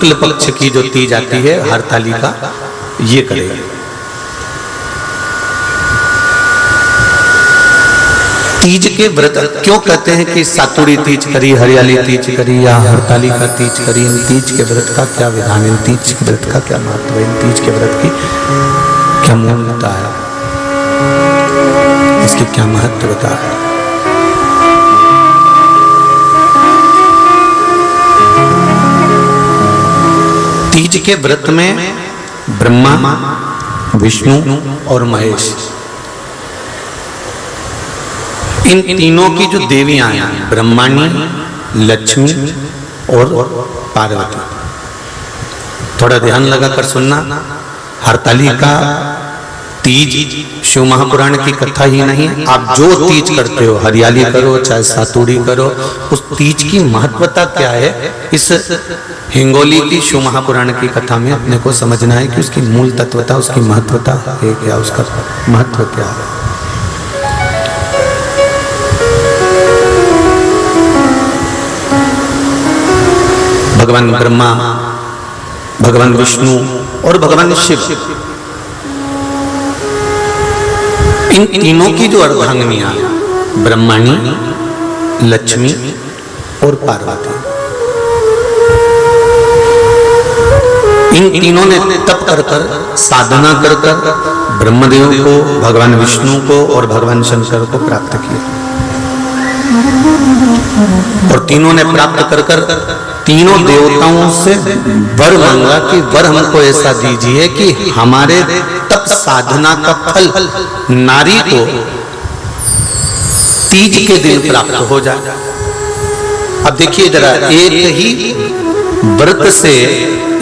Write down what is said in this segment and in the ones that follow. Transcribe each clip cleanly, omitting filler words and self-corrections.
शुक्ल पक्ष की जो तीज आती है हरतालिका, ये करेगा। तीज के व्रत क्यों कहते हैं कि सातुड़ी तीज करी, हरियाली तीज करी या हरतालिका तीज करी? इन तीज के व्रत का क्या विधान, इन तीज के व्रत का क्या महत्व है, इन तीज के व्रत की क्या मूल्यता है, इसकी क्या महत्वता है? तीज के व्रत में ब्रह्मा, विष्णु और महेश, इन तीनों की जो देवियां हैं, ब्रह्माणी, लक्ष्मी और पार्वती, थोड़ा ध्यान लगाकर सुनना। हरतालिका तीज शिव महापुराण की कथा ही नहीं, आप जो तीज करते हो, हरियाली करो चाहे सातुड़ी करो, उस तीज की महत्वता क्या है, इस हिंगोली की शिव महापुराण की कथा में अपने को समझना है कि उसकी मूल तत्वता, उसकी महत्वता है क्या, उसका महत्व क्या है। भगवान ब्रह्मा, भगवान विष्णु और भगवान शिव, इन तीनों की जो अर्धांगिनियां, ब्रह्माणी, लक्ष्मी और पार्वती, इन तीनों ने तप कर कर, साधना कर कर ब्रह्मदेव को, भगवान विष्णु को और भगवान शंकर को प्राप्त किया। और तीनों ने प्राप्त कर कर तीनों देवताओं से वर मांगा कि वर हमको ऐसा दीजिए कि हमारे तप साधना का फल नारी को तीज के दिन प्राप्त हो जाए। अब देखिए जरा, एक ही व्रत से,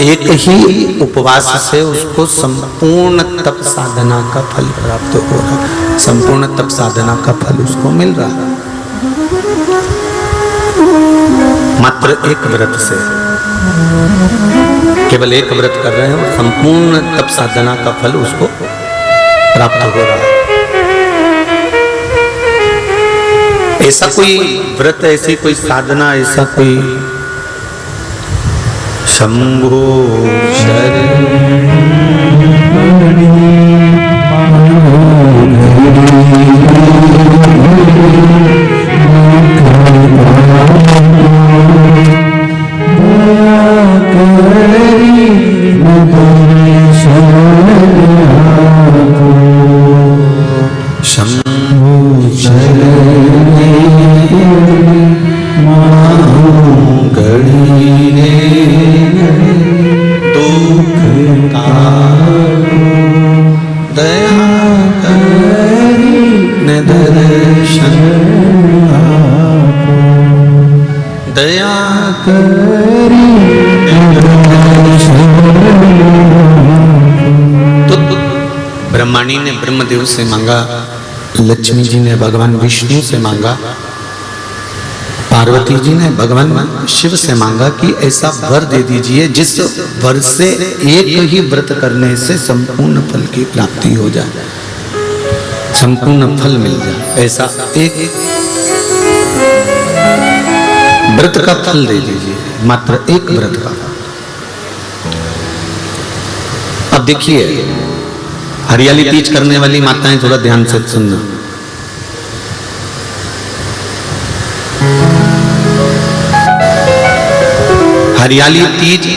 एक ही उपवास से उसको संपूर्ण तप साधना का फल प्राप्त हो रहा, संपूर्ण तप साधना का फल उसको मिल रहा है मात्र एक व्रत से। केवल एक व्रत कर रहे हैं और संपूर्ण तप साधना का फल उसको प्राप्त हो रहा है। ऐसा कोई व्रत, ऐसी कोई साधना, ऐसा कोई शंभो ब्रह्माणी ने ब्रह्मदेव से मांगा, लक्ष्मी जी ने भगवान विष्णु से मांगा, पार्वती जी ने भगवान शिव से मांगा कि ऐसा वर दे दीजिए जिस वर से एक ही व्रत करने से संपूर्ण फल की प्राप्ति हो जाए, संपूर्ण फल मिल जाए। ऐसा एक व्रत का फल दे दीजिए, मात्र एक व्रत का। अब देखिए, हरियाली तीज करने वाली माताएं थोड़ा ध्यान से सुनना। हरियाली तीज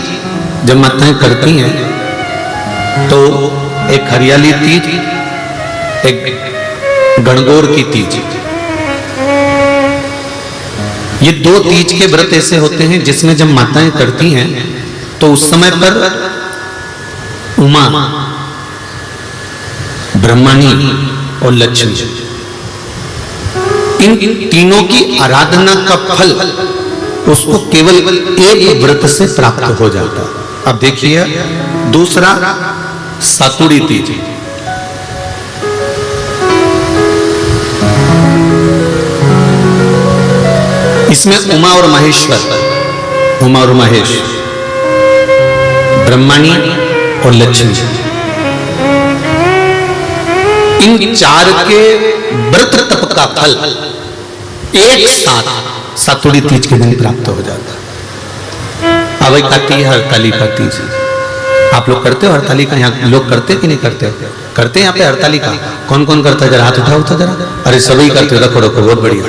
जब माताएं करती हैं तो एक हरियाली तीज, एक गणगौर की तीज, ये दो तीज के व्रत ऐसे होते हैं जिसमें जब माताएं करती हैं तो उस समय पर उमा, ब्रह्माणी और लक्ष्मी, इन तीनों की आराधना का फल उसको केवल एक व्रत से प्राप्त हो जाता। अब देखिए दूसरा सातुड़ी तीज, इसमें उमा और महेश्वर, उमा और महेश, ब्रह्माणी और लक्ष्मी, इन चार के व्रत तप का फल एक साथ सातुड़ी तीज के दिन प्राप्त हो जाता। अवै काटी है हरताली का तीज। आप लोग करते हो हरताली का? यहाँ लोग करते कि नहीं करते? करते हैं यहाँ पे हरताली का? कौन कौन करता है? जरा हाथ उठाओ तो जरा। अरे सभी करते हो, रखो रखो, बहुत बढ़िया,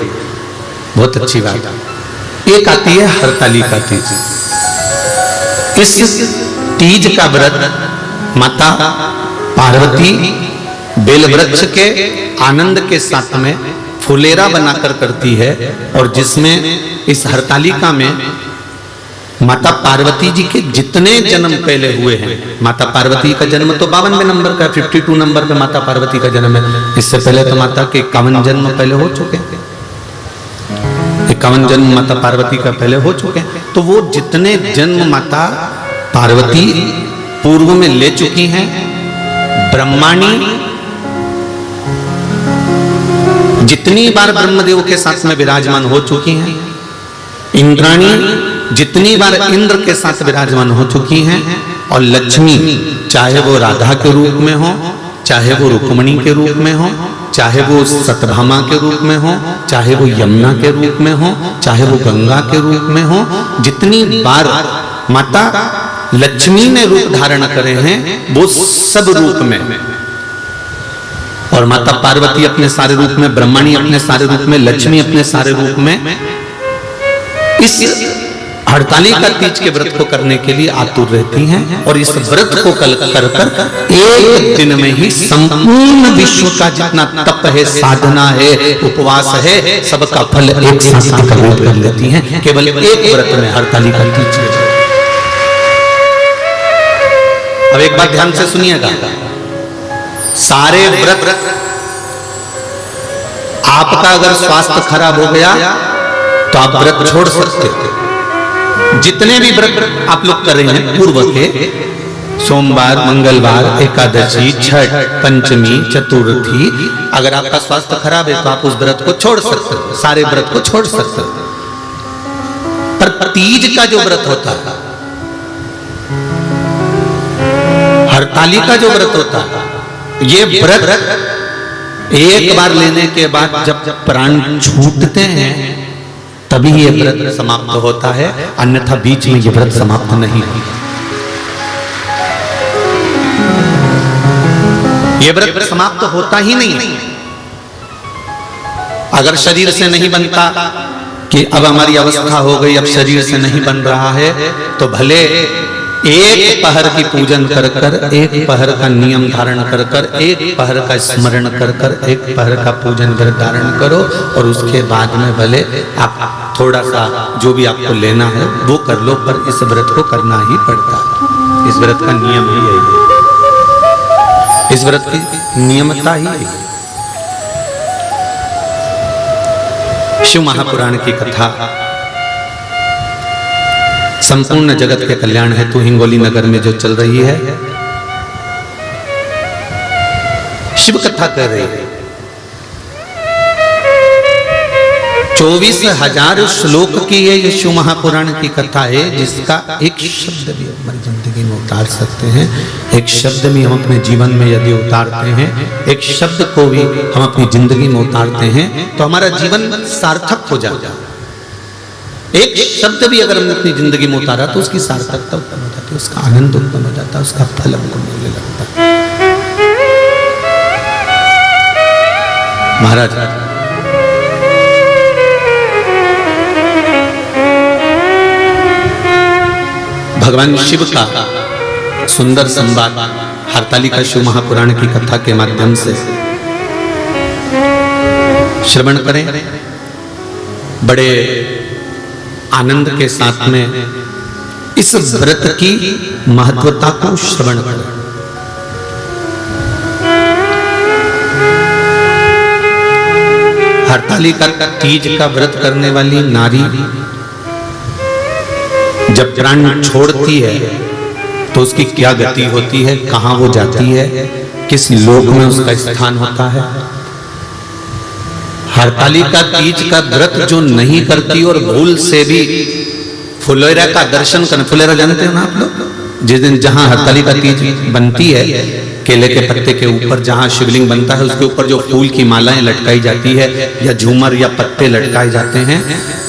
बहुत अच्छी बात। एक आती है हरताली का तीज। इस तीज का व्रत माता पार्वती बेलवृक्ष के आनंद के साथ में फुलेरा बनाकर करती है, और जिसमें इस हरतालिका में माता पार्वती जी के जितने जन्म पहले हुए हैं, माता पार्वती का जन्म तो 52वें नंबर का, 52 नंबर पे माता पार्वती का जन्म है। इससे पहले तो माता के 51 जन्म पहले हो चुके हैं, 51 जन्म माता पार्वती का पहले हो चुके हैं। तो वो जितने जन्म माता पार्वती पूर्व में ले चुकी हैं, ब्रह्माणी जितनी बार ब्रह्मदेव के साथ में विराजमान हो चुकी हैं, इंद्राणी जितनी बार इंद्र के साथ विराजमान हो चुकी हैं, और लक्ष्मी चाहे वो राधा के रूप में हो, चाहे वो रुक्मिणी के रूप में हो, चाहे वो सत्यभामा के रूप में हो, चाहे वो यमुना के रूप में हो, चाहे वो गंगा के रूप में हो, जितनी बार माता लक्ष्मी ने रूप धारण करे हैं वो सब रूप में, और माता पार्वती अपने सारे रूप में, ब्रह्माणी अपने सारे रूप में, लक्ष्मी अपने सारे रूप में इस हरतालिका तीज के व्रत को करने के लिए आतुर रहती हैं। और इस व्रत को कर एक दिन में ही संपूर्ण विश्व का जितना तप है, साधना है, उपवास है, सबका फल एक साथ कर लेती हैं, केवल एक व्रत में, हरतालिका तीज के। अब एक बात ध्यान से सुनिएगा, सारे व्रत, आपका अगर स्वास्थ्य खराब हो गया तो आप व्रत छोड़ सकते हो। जितने भी व्रत आप लोग कर रहे हैं पूर्व के, सोमवार, मंगलवार, एकादशी, छठ, पंचमी, चतुर्थी, अगर आपका स्वास्थ्य खराब है तो आप उस व्रत को छोड़ सकते हो, सारे व्रत को छोड़ सकते हो। पर तीज का जो व्रत होता है, हरतालिका जो व्रत होता है, ये व्रत एक बार लेने के बाद जब प्राण छूटते हैं तभी ये व्रत समाप्त होता है, अन्यथा बीच में ये व्रत समाप्त नहीं होता। ये व्रत समाप्त होता ही नहीं। अगर शरीर से नहीं बनता कि अब हमारी अवस्था हो गई, अब शरीर से नहीं बन रहा है, तो भले एक पहर की पूजन कर कर, एक पहर का नियम धारण कर कर, एक पहर का स्मरण कर कर, एक पहर का पूजन व्रत धारण करो, और उसके बाद में भले आप थोड़ा सा जो भी आपको लेना है वो कर लो, पर इस व्रत को करना ही पड़ता है। इस व्रत का नियम ही यही है, इस व्रत की नियमता ही है। शिव महापुराण की कथा संपूर्ण जगत के कल्याण हेतु हिंगोली नगर में जो चल रही है, शिव कथा कर रही है। 24,000 श्लोक की ये शिव महापुराण की कथा है, जिसका एक शब्द भी हमारी जिंदगी में उतार सकते हैं। एक शब्द भी हम अपने जीवन में यदि उतारते हैं, एक शब्द को भी हम अपनी जिंदगी में उतारते हैं, तो हमारा जीवन सार्थक हो जाता है। एक शब्द भी अगर हमने अपनी जिंदगी में उतारा तो उसकी सार्थकता उत्पन्न हो जाती है, उसका आनंद उत्पन्न हो जाता है, उसका फल हमको मिलने लगता है। महाराज भगवान शिव का सुंदर संवाद हरतालिका शिव महापुराण की कथा के माध्यम से श्रवण करें, बड़े आनंद के साथ में इस व्रत की महत्वता को श्रवण करें। हरतालिका तीज का व्रत करने वाली नारी जब प्राण छोड़ती है तो उसकी क्या गति होती है, कहां वो जाती है, किस लोक में उसका स्थान होता है। हरतालिका तीज का व्रत जो नहीं करती और भूल से भी फुलेरा का दर्शन करना, फुलेरा जानते हो ना आप लोग, जिस दिन जहां हरतालिका तीज बनती है, केले के पत्ते के ऊपर जहां शिवलिंग बनता है उसके ऊपर जो फूल की मालाएं लटकाई जाती है या झूमर या पत्ते लटकाए जाते हैं,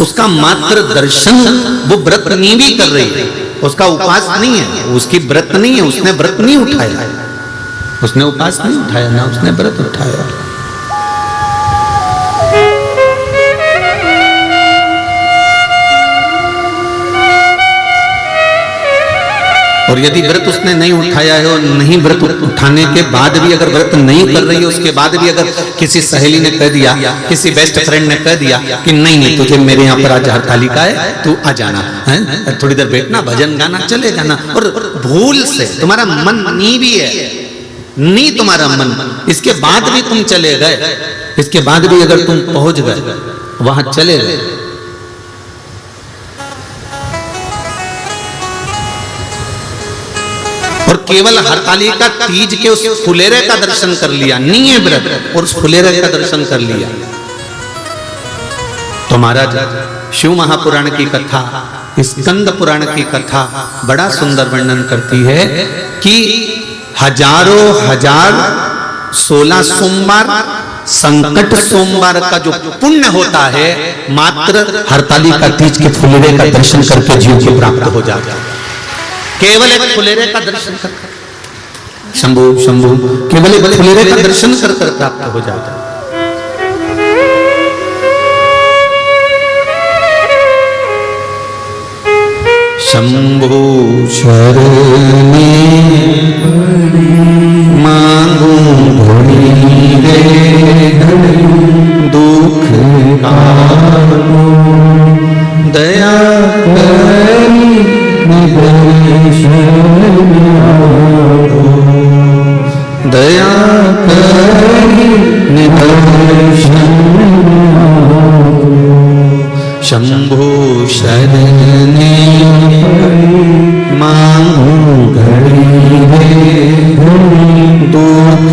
उसका मात्र दर्शन वो व्रतनी भी कर रही है। उसका उपास नहीं है, उसकी व्रत नहीं है, उसने व्रत नहीं उठाया, उसने उपास नहीं उठाया, ना उसने व्रत उठाया। और यदि व्रत उसने नहीं उठाया है और नहीं व्रत उठाने के बाद भी अगर व्रत नहीं कर रही है, उसके बाद भी अगर किसी सहेली ने कह दिया, किसी बेस्ट फ्रेंड ने कह दिया कि नहीं नहीं तुझे मेरे यहाँ पर आज हरतालिका है, तू आ जाना है, थोड़ी देर बैठना, भजन गाना, चले जाना, और भूल से तुम्हारा मन नहीं भी है, नहीं तुम्हारा मन, इसके बाद भी तुम चले गए, इसके बाद भी अगर तुम पहुंच गए वहां चले गए, और केवल हरतालिका तीज के उस फुलेरे का दर्शन कर लिया, नहीं है व्रत, और उस फुलेरे का दर्शन कर लिया, तो महाराज शिव महापुराण की कथा, स्कंद पुराण की कथा बड़ा सुंदर वर्णन करती है कि हजारों हजार 16 सोमवार संकट सोमवार का जो पुण्य होता है, मात्र हरतालिका तीज के फुलेरे का दर्शन करके जीव को प्राप्त हो जाता है। केवल एक फुलेरे का दर्शन कर, शंभु शंभु, केवल एक फुलेरे का दर्शन कर प्राप्त हो जाता है। शंभु शरणे मांगू धोनी रे दुख दया दया शंभु शरणे मांगू घड़ी दुख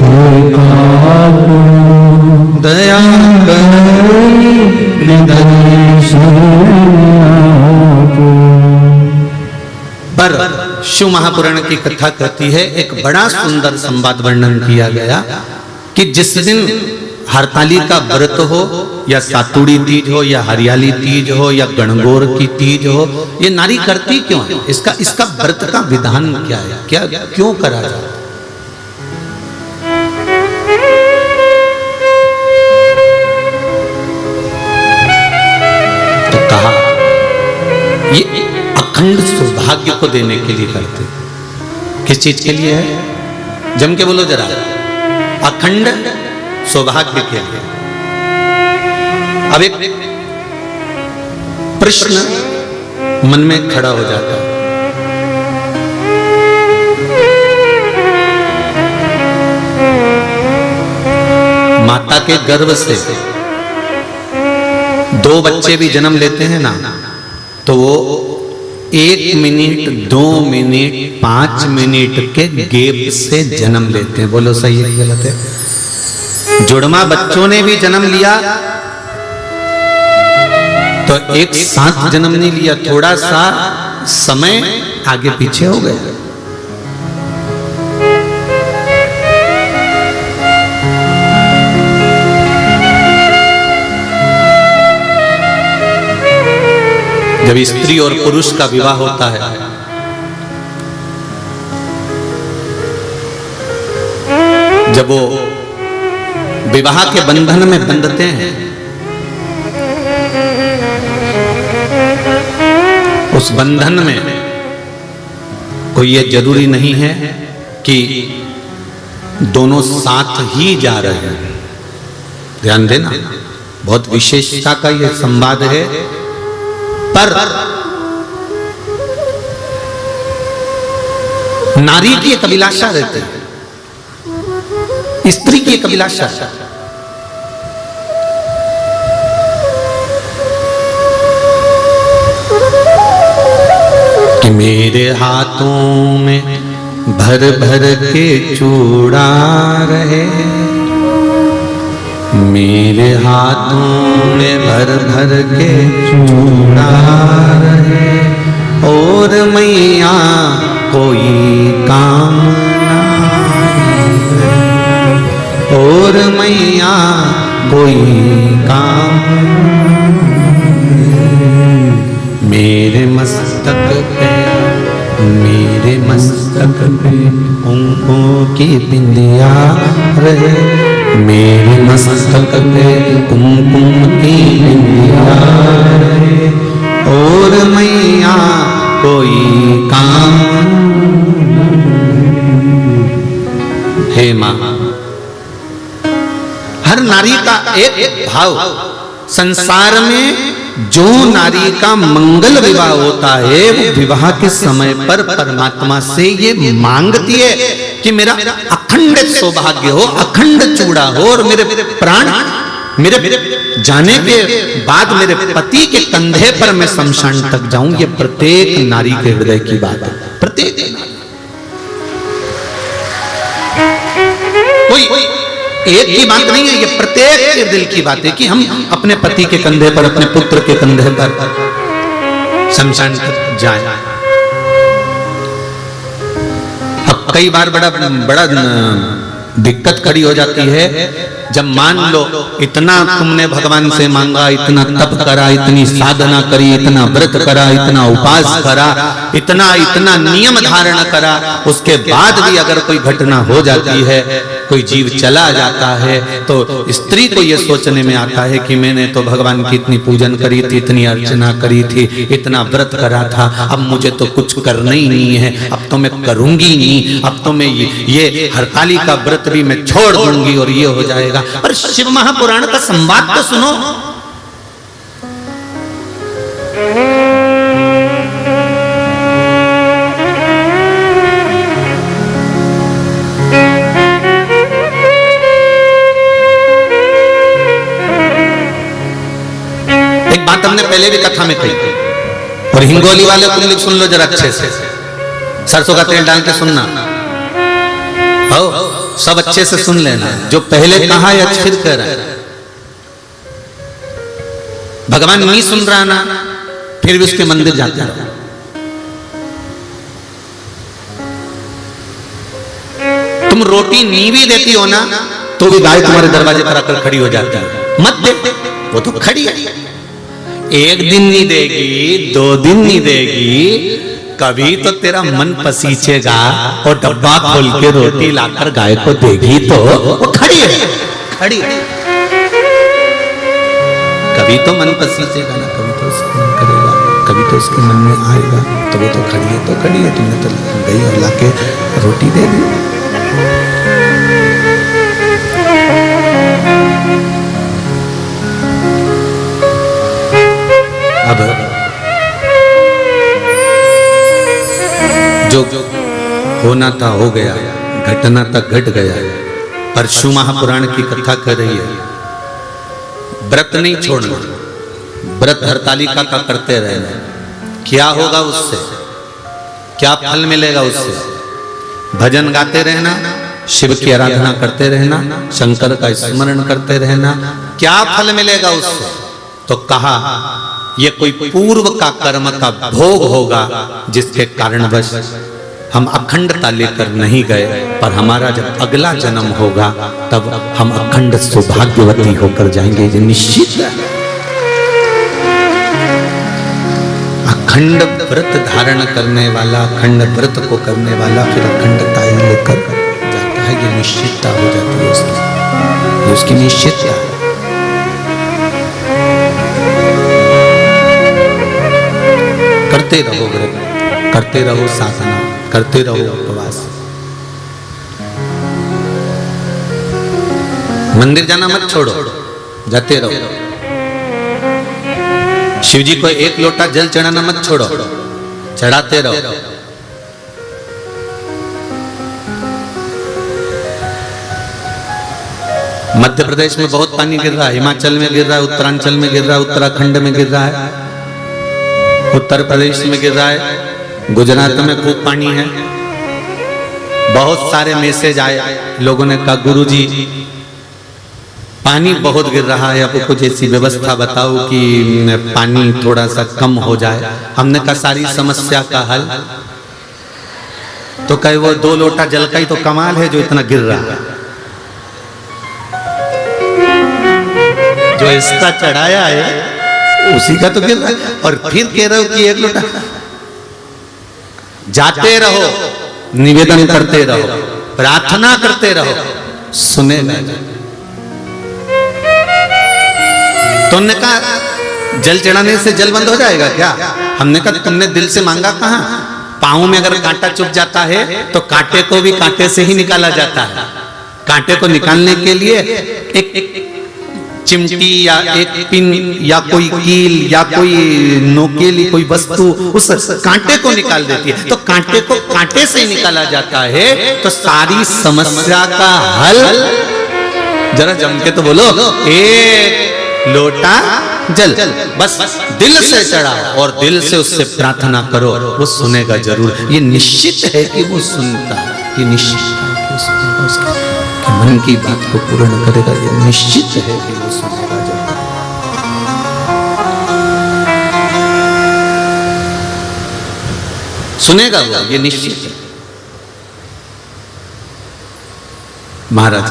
दया पर शिव महापुराण की कथा कहती है, एक बड़ा सुंदर संवाद वर्णन किया गया कि जिस दिन हरतालिका व्रत हो या सातुड़ी तीज हो या हरियाली तीज हो या गणगौर की तीज हो, ये नारी करती क्यों है, इसका व्रत का विधान क्या है, क्या क्यों करा जाता है? तो कहा ये अखंड सौभाग्य को देने के लिए करते। किस चीज के लिए है? जम के बोलो जरा। अखंड सौभाग्य के लिए। अब एक प्रश्न मन में खड़ा हो जाता है, माता के गर्भ से 2 बच्चे भी जन्म लेते हैं ना, तो वो 1 मिनट 2 मिनट 5 मिनट के गैप से जन्म लेते हैं। बोलो सही है गलत है? जुड़वा बच्चों ने भी जन्म लिया तो एक साथ जन्म नहीं लिया, थोड़ा सा समय आगे पीछे हो गया। जब स्त्री और पुरुष का विवाह होता है, जब वो विवाह के बंधन में बंधते हैं, उस बंधन में कोई ये जरूरी नहीं है कि दोनों साथ ही जा रहे हैं। ध्यान देना, बहुत विशेषता का यह संवाद है। पर नारी की एक अभिलाषा रहती है, स्त्री की एक अभिलाषा, कि मेरे हाथों में भर भर के चूड़ा रहे, मेरे हाथों में भर भर के चूड़ा रहे, और मैया कोई काम ना, और मैया कोई काम, मेरे मस्तक पे मस्तक पे कुमकुम की बिंदिया रहे, मेरे मस्तक पे कुमकुम की बिंदिया रहे, और मैया कोई काम। हे मां, हर नारी का एक भाव, संसार में जो नारी का मंगल विवाह होता है वो विवाह के समय पर परमात्मा से ये मांगती है कि मेरा अखंड सौभाग्य हो, अखंड चूड़ा हो, और मेरे प्राण मेरे जाने के बाद मेरे पति के कंधे पर मैं शमशान तक जाऊं। ये प्रत्येक नारी के हृदय की बात है, प्रत्येक नारी। कोई एक की बात नहीं है, ये प्रत्येक के दिल की बात है कि हम अपने पति के कंधे पर, अपने पुत्र के कंधे पर शमशान तक जाएं। अब कई बार बड़ा दिक्कत खड़ी हो जाती है जब मान लो इतना तुमने भगवान से मांगा, इतना तप करा, इतनी साधना करी, इतना व्रत करा, इतना उपास करा, इतना नियम धारण करा, उसके बाद भी अगर कोई घटना हो जाती है, कोई जीव चला जाता है, तो स्त्री को यह सोचने में आता है कि मैंने तो भगवान की इतनी पूजन करी थी, इतनी अर्चना करी थी, इतना व्रत करा था, अब मुझे तो कुछ करना ही नहीं है, अब तो मैं करूंगी नहीं, अब तो मैं ये हरताली का व्रत भी मैं छोड़ दूंगी और ये हो जाएगा। पर शिव महापुराण का संवाद तो सुनो। एक बात हमने पहले भी कथा में कही, और हिंगोली वाले तुम लोग सुन लो जरा अच्छे से, सरसों का तेल डाल के सुनना, सब अच्छे से सुन लेना, जो पहले कहा या फिर कह रहा है। भगवान नहीं सुन रहा ना, फिर भी उसके मंदिर जाते रहो। तुम रोटी नहीं भी देती हो ना, तो भी गाय तुम्हारे दरवाजे पर आकर खड़ी हो जाती है। मत दे, वो तो खड़ी है, एक दिन नहीं देगी, 2 दिन नहीं देगी, कभी तो तेरा मन पसीचेगा और डब्बा खोल के रोटी लाकर गाय को देगी तो वो खड़ी है, खड़ी है। कभी तो मन पसीचेगा ना, कभी तो उसका मन करेगा, कभी तो उसके मन में आएगा, तो वो तो खड़ी है, तो खड़ी है। तुमने तो गई और लाके रोटी दे दी। अब जो होना था हो गया, घटना तक घट गया। परशु महापुराण की कथा कर रही है, व्रत नहीं छोड़ना, व्रत हरतालिका का करते रहना। क्या होगा उससे, क्या फल मिलेगा उससे? भजन गाते रहना, शिव की आराधना करते रहना, शंकर का स्मरण करते रहना। क्या फल मिलेगा उससे? तो कहा ये कोई पूर्व का कर्म का भोग होगा, जिसके कारणवश हम अखंडता लेकर नहीं गए, पर हमारा जब अगला जन्म होगा तब हम अखंड सौभाग्यवती होकर जाएंगे। ये निश्चित है। अखंड व्रत धारण करने वाला, अखंड व्रत को करने वाला फिर अखंडता ही लेकर जाता है। ये निश्चितता हो जाती है उसकी, उसकी निश्चितता। करते रहो व्रत, करते रहो साधना, करते रहो उपवास। मंदिर जाना मत छोड़ो, जाते रहो। शिव जी को 1 लोटा जल चढ़ाना मत छोड़ो, चढ़ाते रहो। मध्य प्रदेश में बहुत पानी गिर रहा है, हिमाचल में गिर रहा है, उत्तरांचल में गिर रहा है, उत्तराखंड में गिर रहा है, उत्तर प्रदेश में गिर रहा है, गुजरात में खूब पानी है। बहुत सारे मैसेज आए, लोगों ने कहा गुरुजी पानी बहुत गिर रहा है, आपको कुछ ऐसी व्यवस्था बताओ कि पानी थोड़ा सा कम हो जाए। हमने कहा सारी समस्या का हल तो कहे वो 2 लोटा जल का ही तो कमाल है जो इतना गिर रहा है। जो इसका चढ़ाया है उसी का तो गिर रहा है, और फिर कह रहे हो कि 1 लोटा। जाते रहो, निवेदन करते रहो, प्रार्थना करते रहो, सुनेगा। तो उन्होंने कहा जल चढ़ाने से जल बंद हो जाएगा क्या? हमने कहा तुमने दिल से मांगा कहां? पांव में अगर कांटा चुभ जाता है तो कांटे को भी कांटे से ही निकाला जाता है। कांटे को निकालने के लिए एक चिमटी या एक पिन या कोई कील या कोई नोकेली कोई वस्तु उस कांटे को निकाल देती है। तो कांटे को कांटे से ही निकाला जाता है। तो सारी समस्या का हल, जरा जम के तो बोलो, एक लोटा जल बस दिल से चढ़ाओ और दिल से उससे प्रार्थना करो, वो सुनेगा जरूर। ये निश्चित है कि वो सुनता है, ये निश्चित है कि वो सुनेगा, उसके मन की बात को पूर्ण करेगा। ये निश्चित है कि वो सुनेगा जरूर। सुनेगा वो, ये निश्चित है। महाराज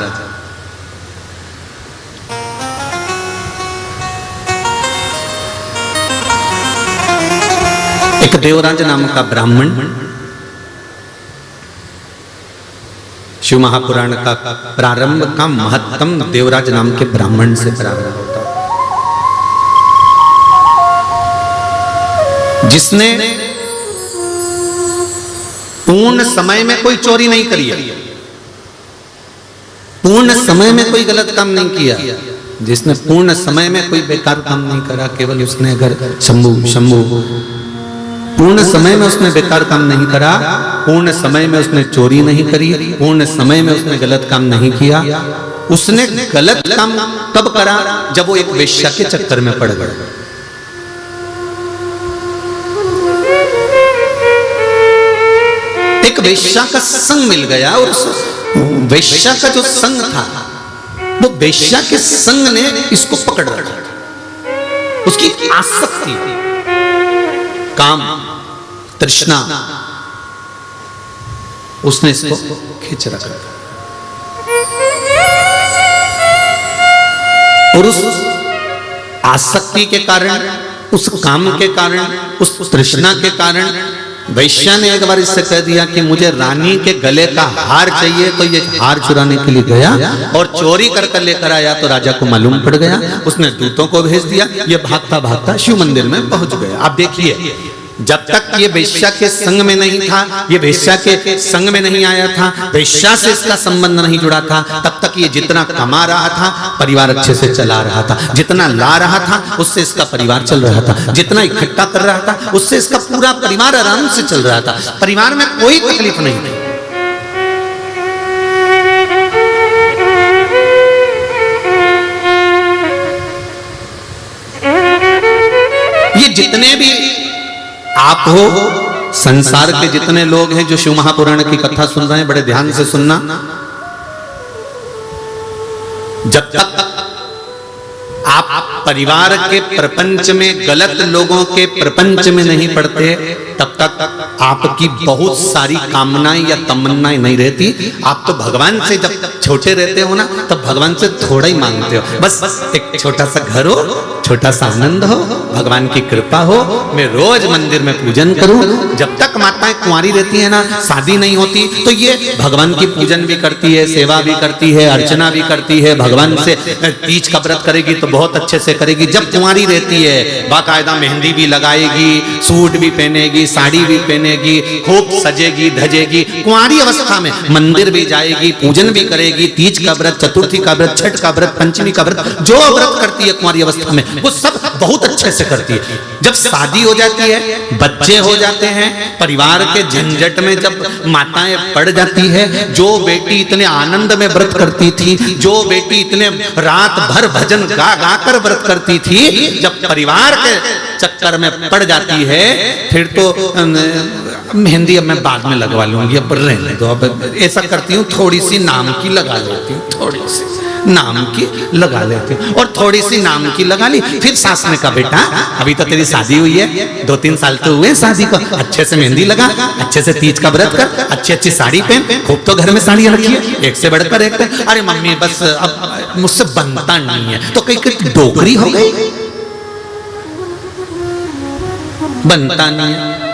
एक देवराज नाम का ब्राह्मण, शिव महापुराण का प्रारंभ का महत्तम देवराज नाम के ब्राह्मण से प्रारंभ होता है, जिसने पूर्ण समय में कोई चोरी नहीं करी है, पूर्ण समय में कोई गलत काम नहीं किया, जिसने पूर्ण समय में कोई बेकार काम नहीं करा। केवल उसने अगर शंभू पूर्ण समय में उसने बेकार काम नहीं करा, पूर्ण समय में उसने चोरी नहीं करी, पूर्ण समय में उसने गलत काम नहीं किया। उसने गलत काम तब करा जब वो एक वेश्या के चक्कर में पड़ गया। एक वेश्या का संग मिल गया और उस वेश्या का जो संग था, वो वेश्या के संग ने इसको पकड़ रखा। उसकी आसक्ति, काम, तृष्णा, उसने इसको खींच रखा। और उस आसक्ति के कारण, उस काम के कारण, उस तृष्णा के कारण वैश्या ने एक बार इससे कह दिया कि मुझे रानी के गले का हार चाहिए। तो ये हार चुराने के लिए गया और चोरी कर कर लेकर आया। तो राजा को मालूम पड़ गया, उसने दूतों को भेज दिया, ये भागता भागता शिव मंदिर में पहुंच गया। आप देखिए, जब तक ये वेश्या के संग में नहीं था, ये वेश्या के संग में नहीं आया था, वेश्या से इसका संबंध नहीं जुड़ा था, तब तक ये जितना कमा रहा था परिवार अच्छे से चला रहा था, जितना ला रहा था उससे इसका परिवार चल रहा था, जितना इकट्ठा कर रहा था उससे इसका पूरा परिवार आराम से चल रहा था, परिवार में कोई तकलीफ नहीं थी। ये जितने भी आप हो, संसार के जितने लोग हैं जो शिव महापुराण की कथा सुन रहे हैं, बड़े ध्यान से सुनना। जब तक आप परिवार के प्रपंच में, गलत लोगों के प्रपंच में नहीं पड़ते, तब तक आपकी बहुत सारी कामनाएं या तमन्नाएं नहीं रहती। आप तो भगवान से जब छोटे रहते हो ना, तब भगवान से थोड़ा ही मांगते हो, बस एक छोटा सा घर हो, छोटा सा आनंद हो, भगवान की कृपा हो, मैं रोज मंदिर में पूजन करूं। जब तक माताएं कुंवारी रहती है ना, शादी नहीं होती, तो ये भगवान की पूजन भी करती है, सेवा भी करती है, अर्चना भी करती है, भगवान से तीज का व्रत करेगी तो बहुत अच्छे से करेगी। जब कुंवारी रहती है, बाकायदा मेहंदी भी लगाएगी, सूट भी पहनेगी, साड़ी भी पहनेगी, खूब सजेगी धजेगी। कुंवारी अवस्था में मंदिर भी जाएगी, पूजन भी करेगी, तीज का व्रत, चतुर्थी का व्रत, छठ का व्रत, पंचमी का व्रत, जो व्रत करती है कुंवारी अवस्था में वो सब बहुत अच्छे से करती है। जब शादी हो जाती है, बच्चे हो जाते हैं, परिवार के झंझट में जब माताएं पड़ जाती है, जो बेटी इतने आनंद में व्रत करती थी, जो बेटी इतने रात भर भजन गा गा कर व्रत करती थी, जब परिवार के चक्कर में पड़ जाती है, फिर तो मेहंदी अब मैं बाद में लगवा लूंगी, अब रहने दो, अब ऐसा करती हूँ, थोड़ी सी नाम की लगा लेती हूँ, थोड़ी सी नाम की लगा लेती हूँ, और थोड़ी सी नाम की लगा ली। फिर सास ने कहा, बेटा अभी तो तेरी शादी हुई है, 2-3 साल तो हुए शादी को, अच्छे से मेहंदी लगा, अच्छे से तीज का व्रत कर, अच्छी अच्छी साड़ी पहन, खूब तो घर में साड़ियां रखी है, एक से बढ़कर एक। अरे मम्मी बस अब मुझसे बनता नहीं है, तो कहीं डोकरी हो गई, बनता नहीं है।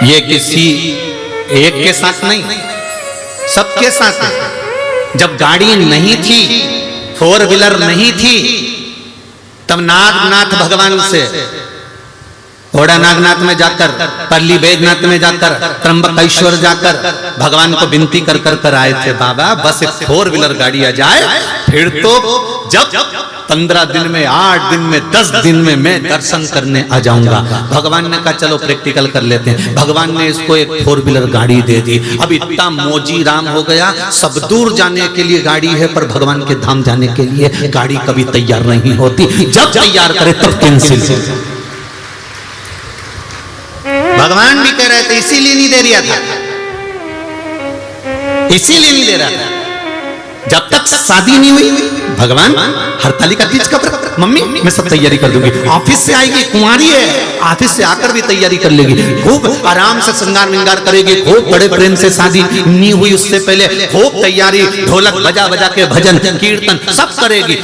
ये किसी एक के साथ नहीं, सबके साथ है। जब गाड़ी नहीं थी, 4 व्हीलर नहीं थी, तब नागनाथ भगवान से ओड़ा नागनाथ में जाकर, पल्ली बैजनाथ में जाकर, त्र्यंबकेश्वर जाकर भगवान को विनती कर कर कर आए थे, बाबा बस एक 4 व्हीलर गाड़ी आ जाए, फिर तो जब 15 दिन में, 8 दिन में, 10 दिन में मैं दर्शन करने आ जाऊंगा। भगवान ने कहा चलो प्रैक्टिकल कर लेते हैं। भगवान ने इसको एक 4 व्हीलर गाड़ी दे दी। अब इतना मोजी राम हो गया, सब दूर जाने के लिए गाड़ी है, पर भगवान के धाम जाने के लिए गाड़ी कभी तैयार नहीं होती। जब तैयार करे तब कैंसिल। भगवान भी कह रहे थे, इसीलिए नहीं दे रहा था, इसीलिए नहीं दे रहा था। जब तक शादी नहीं हुई, भगवान हरतालिका तीज का व्रत, मम्मी मैं सब तैयारी कर दूंगी, ऑफिस से आएगी, कुंवारी है, ऑफिस से आकर भी तैयारी कर लेगी, खूब आराम से श्रृंगार विंगार करेगी, खूब बड़े प्रेम से, शादी नहीं हुई उससे पहले खूब तैयारी, ढोलक बजा बजा के भजन कीर्तन सब करेगी।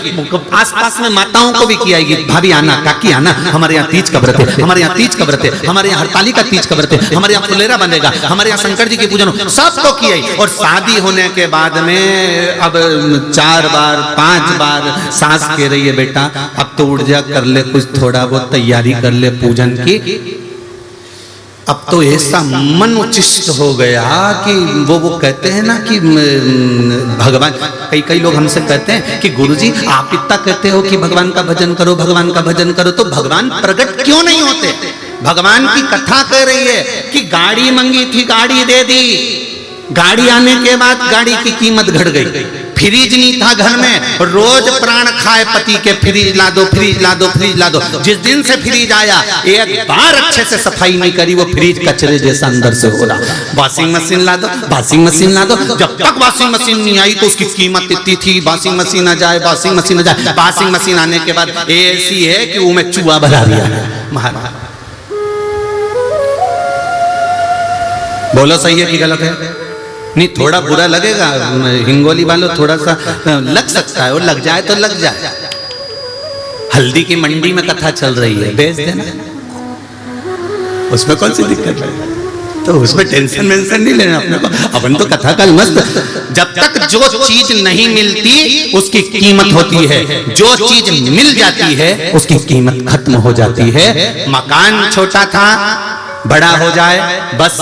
आसपास में माताओं को भी खिलाएगी, भाभी आना, काकी आना, हमारे यहाँ तीज का व्रत है, हमारे यहाँ तीज का व्रत है, हमारे यहाँ हरतालिका तीज का व्रत है, हमारे यहाँ फुलेरा बनेगा, हमारे यहाँ शंकर जी की पूजन, सबको खिलाई। और शादी होने के बाद में अब 4 बार 5 बार सास कह रही है, बेटा अब तो उठ जा, कर ले कुछ थोड़ा बहुत तैयारी कर ले पूजन की। अब तो ऐसा मन उचिष्ट हो गया कि वो कहते हैं ना कि भगवान, कई लोग हमसे कहते हैं कि गुरुजी आप इतना कहते हो कि भगवान का भजन करो, भगवान का भजन करो, तो भगवान प्रकट क्यों नहीं होते? भगवान की कथा कह रही है कि गाड़ी मांगी थी, गाड़ी दे दी, गाड़ी आने के बाद गाड़ी की कीमत घट गई, फ्रिज नहीं था घर में, रोज प्राण खाए पति के, फ्रिज ला दो, फ्रिज ला दो, फ्रिज ला दो। जिस दिन से फ्रिज आया, एक बार अच्छे से सफाई नहीं करी, वो फ्रिज कचरे जैसा अंदर से हो रहा। वॉशिंग मशीन ला दो, वॉशिंग मशीन ला दो, जब तक वॉशिंग मशीन नहीं आई तो उसकी कीमत इतनी थी, वॉशिंग मशीन आ जाए, वॉशिंग मशीन आ जाए, वॉशिंग मशीन आने के बाद ऐसी है कि वो में चूहा भरा दिया। महाराज बोलो सही है कि गलत है? नहीं, थोड़ा बुरा लगेगा, हिंगोली वालों थोड़ा सा लग सकता है, और लग जाए तो लग जाए। हल्दी की मंडी में कथा चल रही है, बेच देना, उसमें कौन सी दिक्कत है? तो उसमें टेंशन वेंशन नहीं लेना अपने को, अपन तो कथा का मस्त। जब तक जो चीज नहीं मिलती उसकी कीमत होती है, जो चीज मिल जाती है उसकी कीमत खत्म हो जाती है। मकान छोटा था, बड़ा हो जाए, बस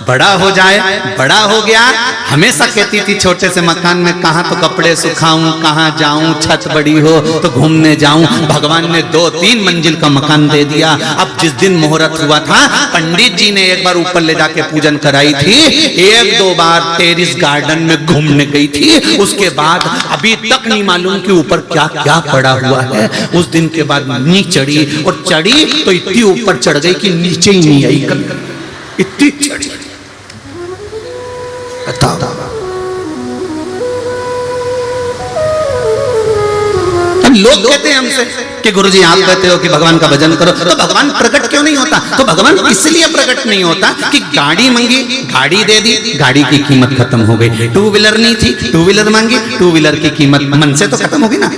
बड़ा हो जाए, बड़ा हो गया। हमेशा कहती थी छोटे से मकान में कहाँ तो कपड़े सुखाऊं, कहाँ जाऊं, छत बड़ी हो तो घूमने जाऊं। भगवान ने 2-3 मंजिल का मकान दे दिया। अब जिस दिन मुहूर्त हुआ था, पंडित जी ने एक बार ऊपर ले जाके पूजन कराई थी, 1-2 बार टेरिस गार्डन में घूमने गई थी, उसके बाद अभी तक नहीं मालूम कि ऊपर क्या क्या पड़ा हुआ है। उस दिन के बाद नी चढ़ी, और चढ़ी तो इतनी ऊपर चढ़ गई कि नीचे ही नहीं आई, इतनी चढ़ी। लोग कहते हैं हमसे कि गुरुजी आप कहते हो कि भगवान का भजन करो, तो भगवान प्रकट क्यों नहीं होता? तो भगवान इसलिए प्रकट नहीं होता कि गाड़ी मांगी, गाड़ी दे दी, गाड़ी की कीमत खत्म हो गई। 2 व्हीलर नहीं थी, 2 व्हीलर मांगी, 2 व्हीलर की कीमत मन से तो खत्म होगी ना।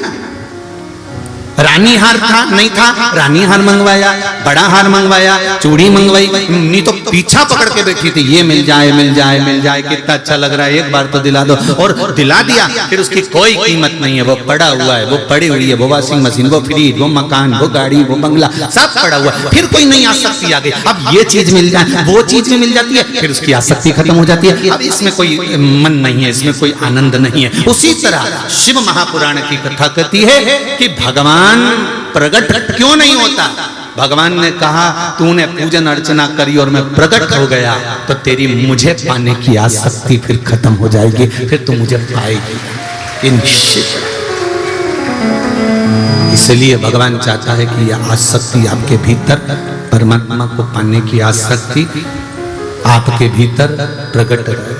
रानी हार था, नहीं था, रानी हार मंगवाया, बड़ा हार मंगवाया, चूड़ी मंगवाई, नहीं तो पीछा पकड़ के बैठी थी, ये मिल जाए, मिल जाए, मिल जाए, कितना अच्छा लग रहा है, एक बार तो दिला दो, और दिला दिया, फिर उसकी कोई कीमत नहीं है, वो पड़ा हुआ है, वो पड़ी हुई है, वो वॉशिंग मशीन, वो फ्रिज, वो मकान, वो गाड़ी, वो बंगला, सब पड़ा हुआ है, फिर कोई नहीं आसक्ति आ गई। अब ये चीज मिल जाए, वो चीज में मिल जाती है, फिर उसकी आसक्ति खत्म हो जाती है। अब इसमें कोई मन नहीं है, इसमें कोई आनंद नहीं है। उसी तरह शिव महापुराण की कथा कहती है कि भगवान प्रकट क्यों नहीं होता? भगवान ने कहा तूने पूजन अर्चना करी और मैं प्रकट हो गया, तो तेरी मुझे पाने की आसक्ति फिर खत्म हो जाएगी, फिर तू मुझे पाएगी। इसलिए भगवान चाहता है कि यह आसक्ति आपके भीतर, परमात्मा को पाने की आसक्ति आपके भीतर प्रकट रहे।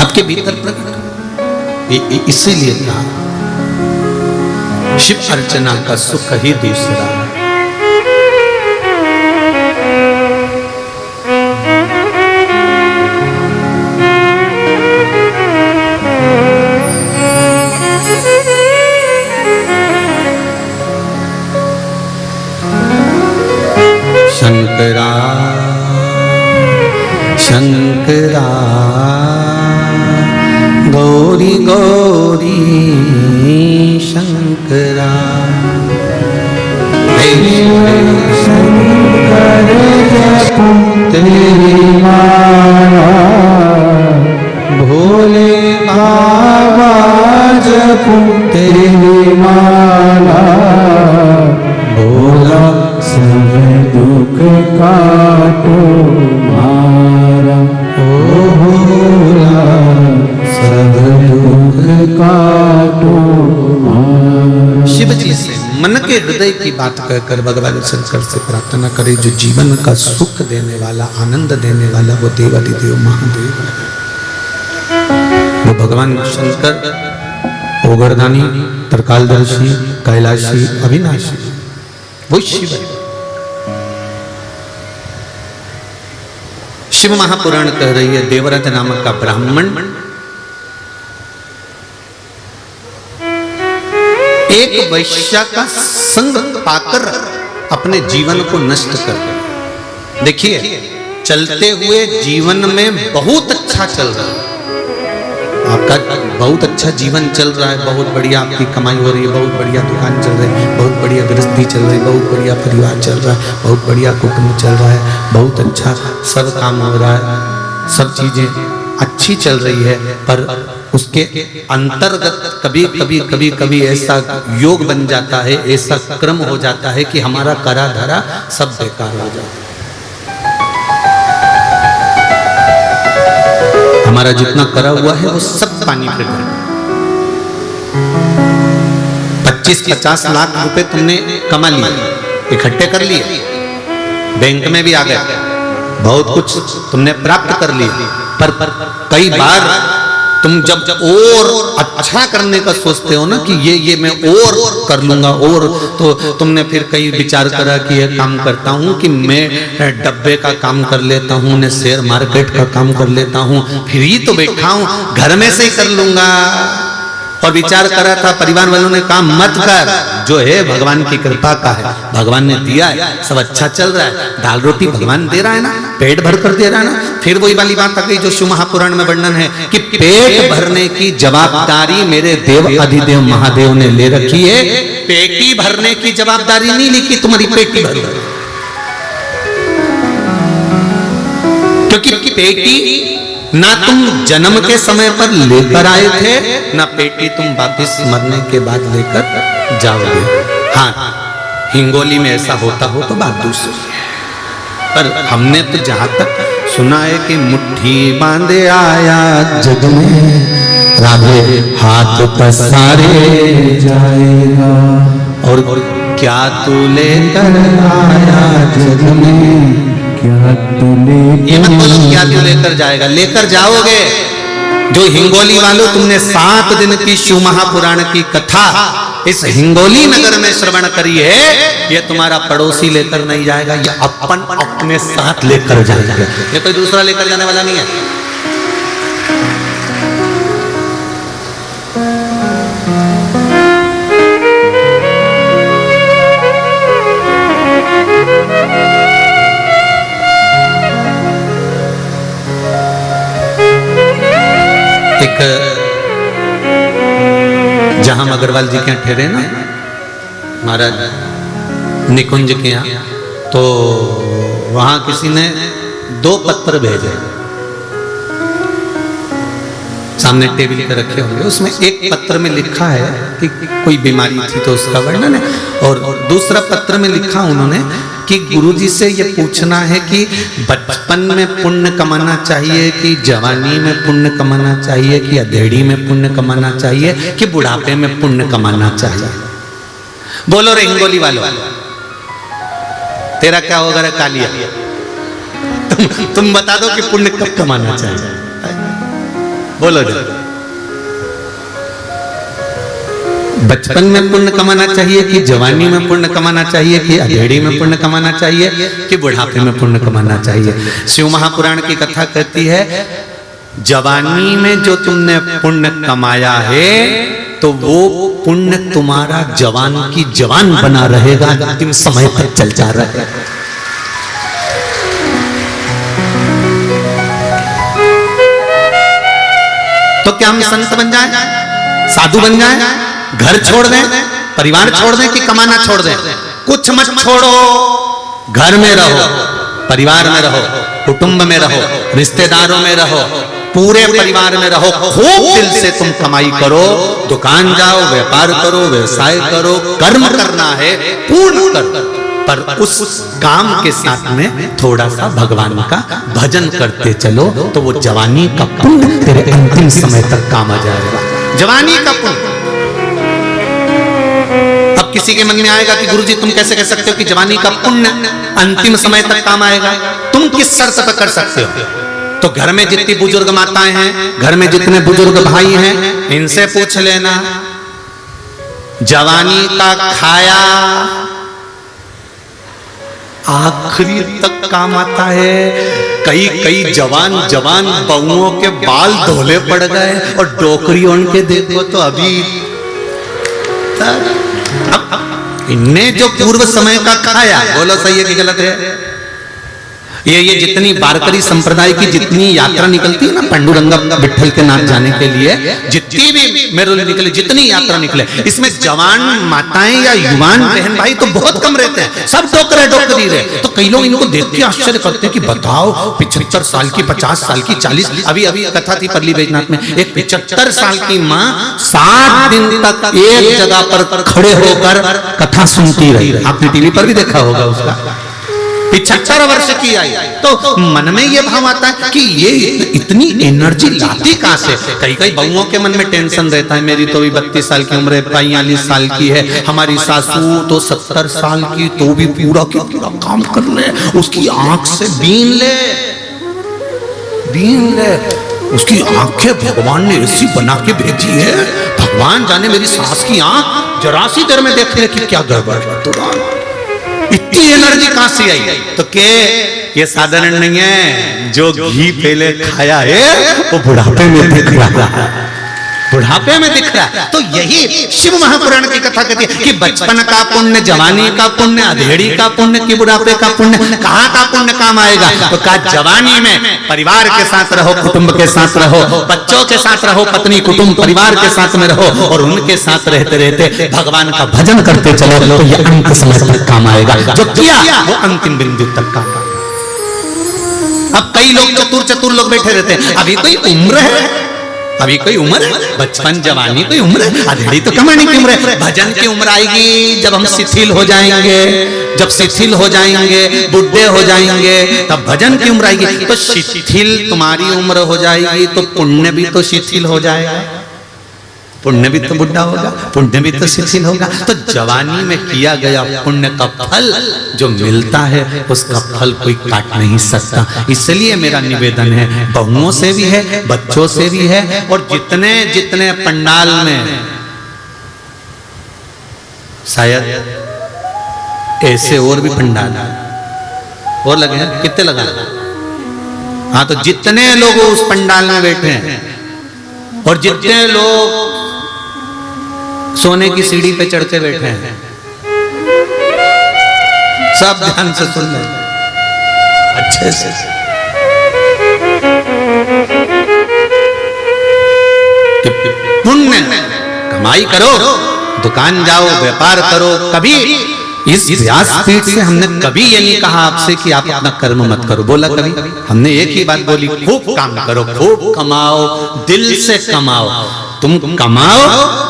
आपके भीतर प्रकट, इसीलिए कहा शिव अर्चना का सुख ही दूसरा है। शंकरा गौरी गौरी शंकरा शंकर जपू तेरी माला भोले बाबा जपू तेरी माला भोला सब दुख काटो मारा ओ भोला सब दुख काटो मारा। शिव जी से मन के हृदय की बात कहकर भगवान शंकर से प्रार्थना करे, जो जीवन का सुख देने वाला, आनंद देने वाला वो देवाधिदेव महादेव है। वो भगवान शंकर ओगरदानी, तरकालदर्शी, कैलाशी, अविनाशी, वो शिव है। शिव महापुराण कह रही है, देवराज नामक का ब्राह्मण एक वैश्या का संग पाकर अपने जीवन को नष्ट कर दिया। देखिए, चलते हुए जीवन में बहुत अच्छा चल रहा है, आपका बहुत अच्छा जीवन चल रहा है, बहुत बढ़िया आपकी कमाई हो रही है, बहुत बढ़िया दुकान चल रही है, बहुत बढ़िया गृहस्थी चल रही है, बहुत बढ़िया परिवार चल रहा है, बहुत बढ़िया कुटुंब चल रहा है, बहुत अच्छा सब काम हो रहा है, सब चीजें अच्छी चल रही है। पर उसके अंतर्गत कभी कभी कभी कभी ऐसा योग बन जाता है, ऐसा क्रम हो जाता है कि हमारा करा धरा सब बेकार हो जाता है। हमारा जितना करा हुआ है वो सब पानी फिर गया। 25-50 लाख रुपए तुमने कमा लिए, इकट्ठे कर लिए, बैंक में भी आ गए, बहुत कुछ तुमने प्राप्त कर लिया। पर कई बार तुम जब और अच्छा करने का सोचते हो ना कि ये मैं और कर लूंगा, और तो तुमने फिर कई विचार करा कि ये काम करता हूँ कि मैं डब्बे का काम कर लेता हूँ, मैं शेयर मार्केट का काम कर लेता हूँ, फिर ही तो बैठा हूँ, घर में से ही कर लूंगा। और विचार करा था, परिवार वालों ने कहा मत कर, जो है भगवान की कृपा का है, भगवान ने दिया है, सब अच्छा चल रहा है, दाल रोटी भगवान दे रहा है ना, पेट भर कर दे रहा है ना। फिर वही वाली बात आ गई जो शिव महापुराण में वर्णन है कि पेट भरने की जवाबदारी मेरे देव अधिदेव महादेव ने ले रखी है, पेटी भरने की जवाबदारी नहीं लिखी तुम्हारी पेटी भर, क्योंकि पेटी ना तुम जन्म के समय पर लेकर आए थे, ना पेटी तुम वापिस मरने के बाद लेकर जाओगे। हाँ, हिंगोली में ऐसा होता हो तो बात दूसरी है, पर हमने तो जहां तक सुना है कि मुट्ठी बांधे आया जग में, राधे हाथ पसारे जाएगा, और क्या तू लेकर आया जग में, क्या तू ये मत बोलो क्या तू लेकर जाएगा, लेकर जाओगे। जो हिंगोली वालों, तुमने 7 दिन की शिव महापुराण की कथा इस हिंगोली नगर में श्रवण करी है, ये तुम्हारा पड़ोसी लेकर नहीं जाएगा, ये अपन अपने साथ लेकर जाएगा, ये कोई दूसरा लेकर जाने वाला नहीं है। जहां अग्रवाल जी के यहाँ ठहरे ना महाराज निकुंज के यहाँ, तो वहां किसी ने 2 पत्र भेजे, सामने टेबल पे रखे होंगे, उसमें एक पत्र में लिखा है कि कोई बीमारी थी तो उसका वर्णन है, और दूसरा पत्र में लिखा उन्होंने कि गुरुजी से ये पूछना है कि बचपन में पुण्य कमाना चाहिए कि जवानी में पुण्य कमाना चाहिए कि अधेड़ी में पुण्य कमाना चाहिए कि बुढ़ापे में पुण्य कमाना चाहिए। बोलो रे हिंगोली वालों, तेरा क्या होगा रे कालिया, तुम बता दो कि पुण्य कब कमाना चाहिए, बोलो रे। बचपन में पुण्य कमाना चाहिए कि जवानी में पुण्य कमाना चाहिए कि अधेड़ी में पुण्य कमाना चाहिए कि बुढ़ापे में पुण्य कमाना चाहिए। शिव महापुराण की कथा कहती है, जवानी में जो तुमने पुण्य कमाया है तो वो पुण्य तुम्हारा जवान की जवान बना रहेगा, अंतिम समय तक चल जा रहा है। तो क्या हम संत बन जाए, साधु बन जाए, घर छोड़ दें, परिवार छोड़ दें कि कमाना छोड़ दें? कुछ मत छोड़ो, घर में रहो, परिवार में रहो, कुटुंब में रहो, रिश्तेदारों में रहो, पूरे परिवार में रहो, खूब दिल से तुम कमाई करो, दुकान जाओ, व्यापार करो, व्यवसाय करो, कर्म करना है पूर्ण कर, पर उस काम के साथ में थोड़ा सा भगवान का भजन करते चलो, तो वो जवानी का पुण्य तेरे अंतिम समय तक काम आ जाएगा। जवानी का पुण्य। अब किसी के मन में आएगा कि गुरुजी तुम कैसे कह सकते हो कि जवानी का पुण्य अंतिम समय तक काम आएगा? तुम किस शर्त पर कर सकते हो? तो घर में जितनी बुजुर्ग माताएं हैं, घर में जितने बुजुर्ग भाई हैं, इनसे पूछ लेना, जवानी का खाया आखिरी तक काम आता है। कई कई जवान जवान बहुओं के बाल धोले पड़ गए और डोकरी उनके देखो तो अभी इनने जो पूर्व समय का खाया, बोलो सही है कि गलत है? ये जितनी वारकरी संप्रदाय की जितनी यात्रा निकलती है ना पांडुरंगा विठल के नाथ जाने के लिए, जितनी भी मेरे निकले, जितनी यात्रा निकले, इसमें जवान माताएं या युवान बहन भाई तो बहुत कम रहते हैं, सब डोकरी रहे। तो कई लोग इनको देख के आश्चर्य करते हैं कि बताओ 75 साल की, 50 साल की, 40, अभी कथा थी परली बैजनाथ में, एक 75 साल की माँ 60 दिन तक एक जगह पर खड़े होकर कथा सुनती रही। आपने टीवी पर भी देखा होगा उसका। 75 वर्ष की आई, तो मन में ये भाव आता है कि ये इतनी एनर्जी लाती कहां से? कई कई बहुओं के मन में टेंशन रहता है, मेरी तो भी 32 साल की उम्र है, 42 साल की है, हमारी सासू तो 70 साल की, तो भी पूरा की पूरा काम कर ले, उसकी आंख से बीन ले, उसकी आंखें भगवान ने ऐसी बना के भेजी है, भगवान जाने मेरी सास की आंख जरा सी देर में देख ले कि क्या गड़बड़ है। इतनी एनर्जी कहां से आई? तो के ये साधारण नहीं है, जो घी पहले खाया है वो बुढ़ापे में दिख रहा है, बुढ़ापे में दिख रहा है। तो यही शिव महापुराण की कथा कहती है कि बचपन का पुण्य, जवानी का पुण्य, अधेड़ी का पुण्य कि बुढ़ापे का पुण्य, कहां का पुण्य काम आएगा? तो कहा जवानी में परिवार के साथ रहो, कुटुंब के साथ रहो, बच्चों के साथ रहो, पत्नी कुटुंब परिवार के साथ में रहो, और उनके साथ रहते रहते भगवान का भजन करते चलो, तो ये अंत समय तक काम आएगा। जो किया वो अंतिम बिंदु तक काम। अब कई लोग चतुर लोग बैठे रहते हैं, अभी कोई उम्र है, अभी कोई उम्र है, बचपन जवानी कोई उम्र है, अधेड़ी तो कमाने की उम्र है। भजन की उम्र आएगी जब हम शिथिल हो जाएंगे, जब शिथिल हो जाएंगे, बुढ़े हो जाएंगे, तब भजन की उम्र आएगी। तो शिथिल तुम्हारी उम्र हो जाएगी तो पुण्य भी तो शिथिल हो जाएगा, पुण्य भी तो बुढ़ा होगा, पुण्य भी तो शिथिल होगा। तो जवानी में किया गया पुण्य का फल जो मिलता है, उसका फल कोई काट नहीं सकता। इसलिए मेरा निवेदन है, बहुओं से भी है, बच्चों से भी है, और जितने जितने पंडाल में शायद ऐसे और भी पंडाल और लगे हैं, कितने लगा? हाँ, तो जितने लोग उस पंडाल में बैठे हैं और जितने लोग सोने की सीढ़ी पे चढ़ के बैठे हैं, सब ध्यान से सुन ले अच्छे से। पुण्य कमाई करो, दुकान जाओ, व्यापार करो। कभी इस व्यासपीठ से हमने कभी ये नहीं कहा आपसे कि आप अपना कर्म मत करो, बोला कभी? हमने एक ही बात बोली, खूब काम करो, खूब कमाओ, दिल से कमाओ। तुम कमाओ,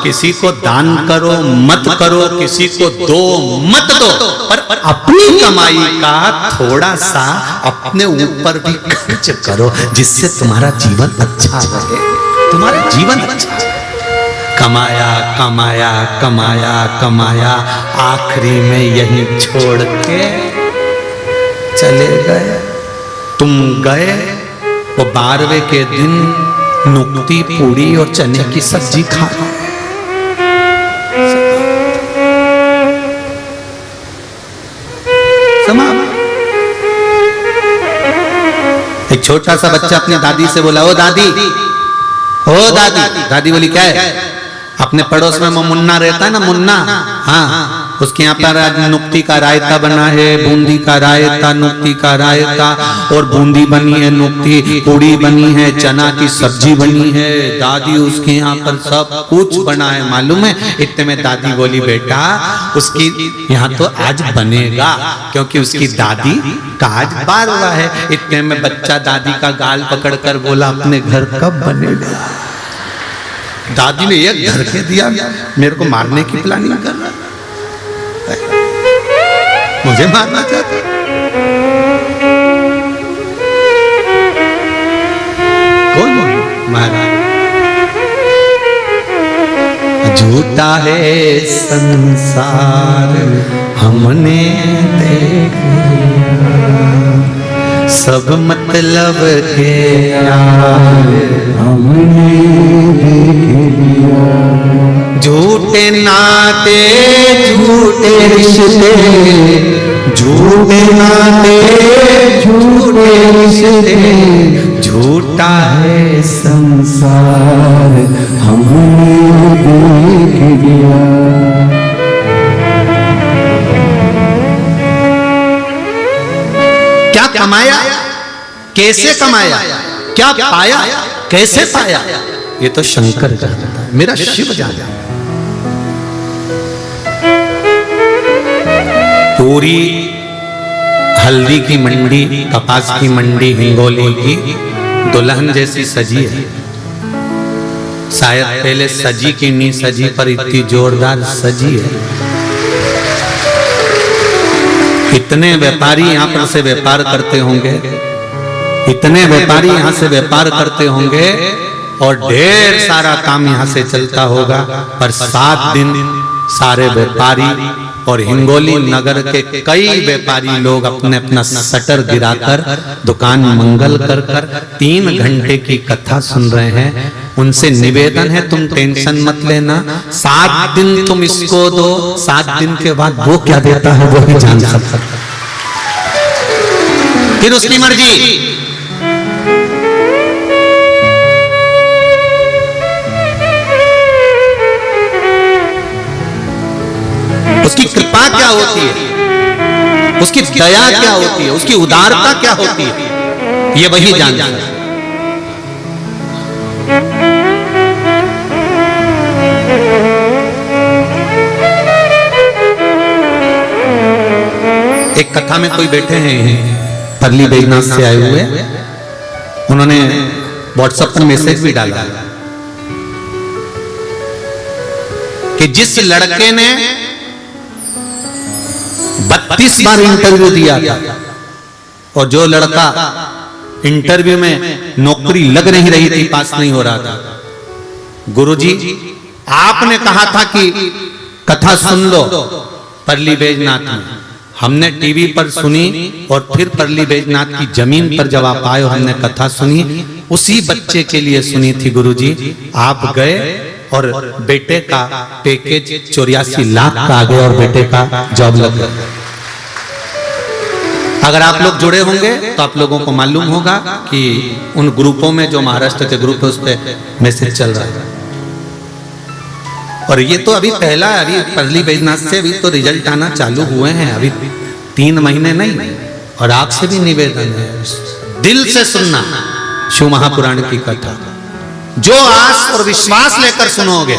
किसी को दान करो मत करो, किसी को दो मत दो, पर अपनी कमाई का थोड़ा सा अपने ऊपर भी खर्च करो, जिससे तुम्हारा जीवन अच्छा रहे, तुम्हारा जीवन अच्छा रहे। कमाया कमाया कमाया कमाया, आखिरी में यही छोड़ के चले गए। तुम गए, वो 12वें के दिन नुक्ती पूड़ी और चने की सब्जी खा रहे। एक छोटा सा बच्चा अपनी दादी से बोला, ओ दादी, ओ दादी। दादी बोली क्या है? अपने पड़ोस में वो मुन्ना रहता है ना, मुन्ना, हाँ, उसके यहाँ पर आज नुक्ती का रायता बना है, बूंदी का रायता, नुक्ती का रायता, और बूंदी बनी है, नुक्ती, पूड़ी बनी है, चना की सब्जी बनी है। दादी उसके यहाँ पर सब कुछ बना है, मालूम है। इतने में दादी बोली, बेटा उसकी यहाँ तो आज बनेगा, क्योंकि उसकी दादी का आज बार हुआ है। इतने में बच्चा दादी का गाल पकड़कर बोला, अपने घर कब बनेगा? दादी ने एक घर के दिया, मेरे को मारने की प्लानिंग कर रहा, मुझे मारना चाहता। कौन मारा? झूठा है संसार हमने देख लिया, सब मतलब के यार हमने देख लिया। झूठे नाते झूठे रिश्ते, झूठे नाते झूठे रिश्ते, झूठा है संसार हमने देख लिया। क्या कमाया, कैसे कमाया, क्या पाया, कैसे पाया, ये तो शंकर जानता है, मेरा शिव जानता है। पूरी हल्दी की मंडी, कपास की मंडी, हिंगोली की दुल्हन जैसी सजी है। शायद पहले सजी की नहीं सजी, पर इतनी जोरदार सजी है। इतने व्यापारी यहाँ पर से व्यापार करते होंगे, इतने व्यापारी यहाँ से व्यापार करते होंगे, और ढेर सारा काम यहाँ से चलता होगा। पर 7 दिन सारे व्यापारी और हिंगोली नगर के कई व्यापारी लोग अपने अपना शटर गिराकर दुकान मंगल कर 3 घंटे की कथा सुन रहे हैं। उनसे निवेदन है, तुम टेंशन मत लेना, 7 दिन तुम इसको दो, 7 दिन के बाद वो क्या देता है वो ही जान सकता, फिर उसकी मर्जी। उसकी कृपा क्या होती है, उसकी दया क्या होती है, उसकी उदारता क्या होती है, ये वही जानता है। एक कथा में कोई बैठे हैं, परली बैजनाथ से आए हुए, उन्होंने व्हाट्सएप पर मैसेज भी डाला कि जिस लड़के ने 32 बार इंटरव्यू दिया था, और जो लड़का इंटरव्यू में नौकरी लग नहीं रही थी, पास नहीं हो रहा था, गुरुजी आपने कहा था कि कथा सुन लो परली बैजनाथ में। हमने टीवी पर सुनी, और फिर परली बैजनाथ की जमीन पर जब आप आए, हमने कथा सुनी, उसी बच्चे के लिए सुनी थी गुरुजी। आप गए और बेटे का पैकेज 84 लाख का आ गया, और बेटे का जॉब लग गया। अगर आप लोग जुड़े होंगे तो आप लोगों को मालूम होगा कि उन ग्रुपों में, जो महाराष्ट्र के ग्रुप है, उस पर मैसेज चल रहा है। और ये तो अभी पहला है, अभी परली बैजनाथ से अभी तो रिजल्ट आना चालू हुए हैं, अभी 3 महीने नहीं। और आपसे भी निवेदन है, दिल से सुनना शिव महापुराण की कथा। जो आस और विश्वास लेकर सुनोगे,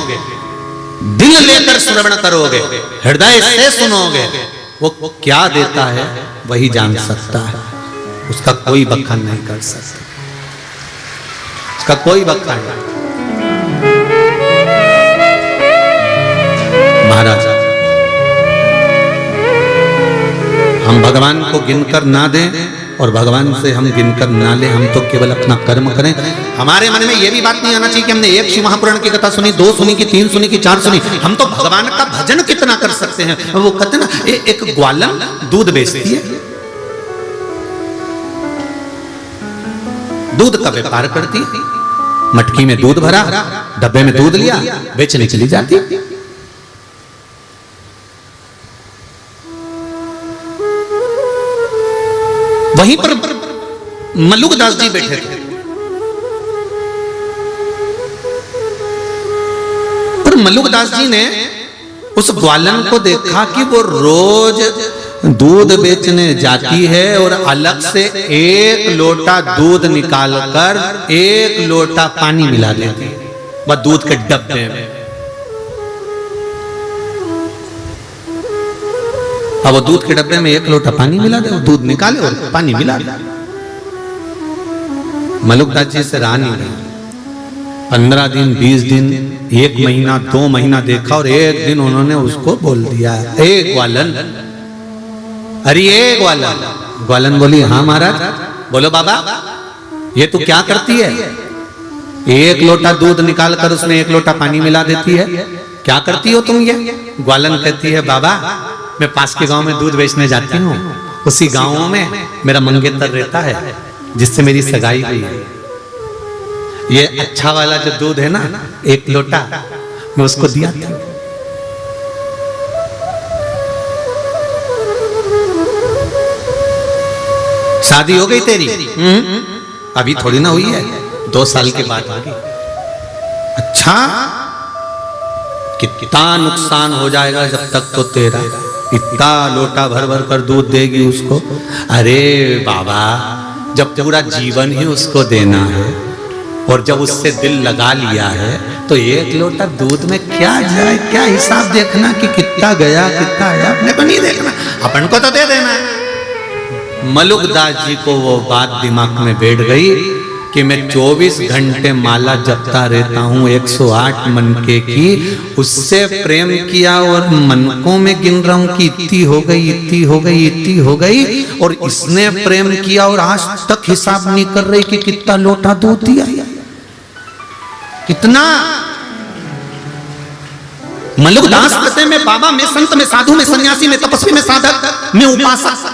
दिल लेकर श्रवण करोगे, हृदय से सुनोगे, वो क्या देता है वही जान सकता है। उसका कोई बखान नहीं कर सकता, उसका कोई बखान नहीं। महाराज, हम भगवान को गिनकर ना दें और भगवान से हम गिनकर ना लें, हम तो केवल अपना कर्म करें। हमारे मन में यह भी बात नहीं आना चाहिए कि हमने 1 शिव महापुराण की कथा सुनी, 2 सुनी कि 3 सुनी कि 4 सुनी। हम तो भगवान का भजन कितना कर सकते हैं। वो कहते ना, एक ग्वालन दूध बेचती है, दूध का व्यापार करती है, मटकी में दूध भरा, डब्बे में दूध लिया, बेचने चली जाती। वहीं पर मल्लुकदास जी बैठे थे, और मल्लुकदास जी ने उस ग्वालन को देखा कि वो रोज दूध बेचने जाती है और अलग से 1 लोटा दूध निकालकर 1 लोटा पानी मिला देती है वह दूध के डब्बे में। अब वो दूध के डब्बे में 1 लोटा पानी मिला दे, दूध निकाले और पानी मिला दे। मलुकदास जी से रहा नहीं गई। 15 दिन 20 दिन 1 महीना 2 महीना देखा और एक दिन उन्होंने उसको बोल दिया, ए ग्वालन, अरे ये ग्वालन। ग्वालन बोली, हाँ महाराज। बोलो बाबा, ये तू क्या करती है? 1 लोटा दूध निकाल कर उसमें 1 लोटा पानी मिला देती है, क्या करती हो तुम ये? ग्वालन कहती है, बाबा मैं पास के गांव में दूध बेचने जाती हूँ, उसी गांव में मेरा मंगेतर रहता है जिससे मेरी सगाई हुई है। ये अच्छा वाला जो दूध है ना 1 लोटा मैं उसको दिया था। शादी हो गई तेरी? अभी थोड़ी ना हुई है, 2 साल के बाद होगी। अच्छा, कितना नुकसान हो जाएगा जब तक तो तेरा। इतना लोटा भर भर कर दूध देगी उसको? अरे बाबा, जब पूरा जीवन ही उसको देना है और जब उससे दिल लगा लिया है तो 1 लोटा दूध में क्या जाए, क्या हिसाब देखना कि कितना गया कितना आया, अपने को नहीं देखना, अपन को तो दे देना है। मलुकदास जी को वो बात दिमाग में बैठ गई कि मैं 24 घंटे माला जपता रहता हूँ 108 मनके की, उससे प्रेम किया और मनकों में गिन रहा हूँ कि इतनी हो गई, इतनी हो गई, इतनी हो गई, और इसने प्रेम किया और आज तक हिसाब नहीं कर रही कि कितना लोटा दूध दिया, कितना। मलुकदास कहते हैं, मैं बाबा, मैं संत, मैं साधु, मैं सन्यासी, मैं तपस्वी, मैं साधक, मैं उपासक,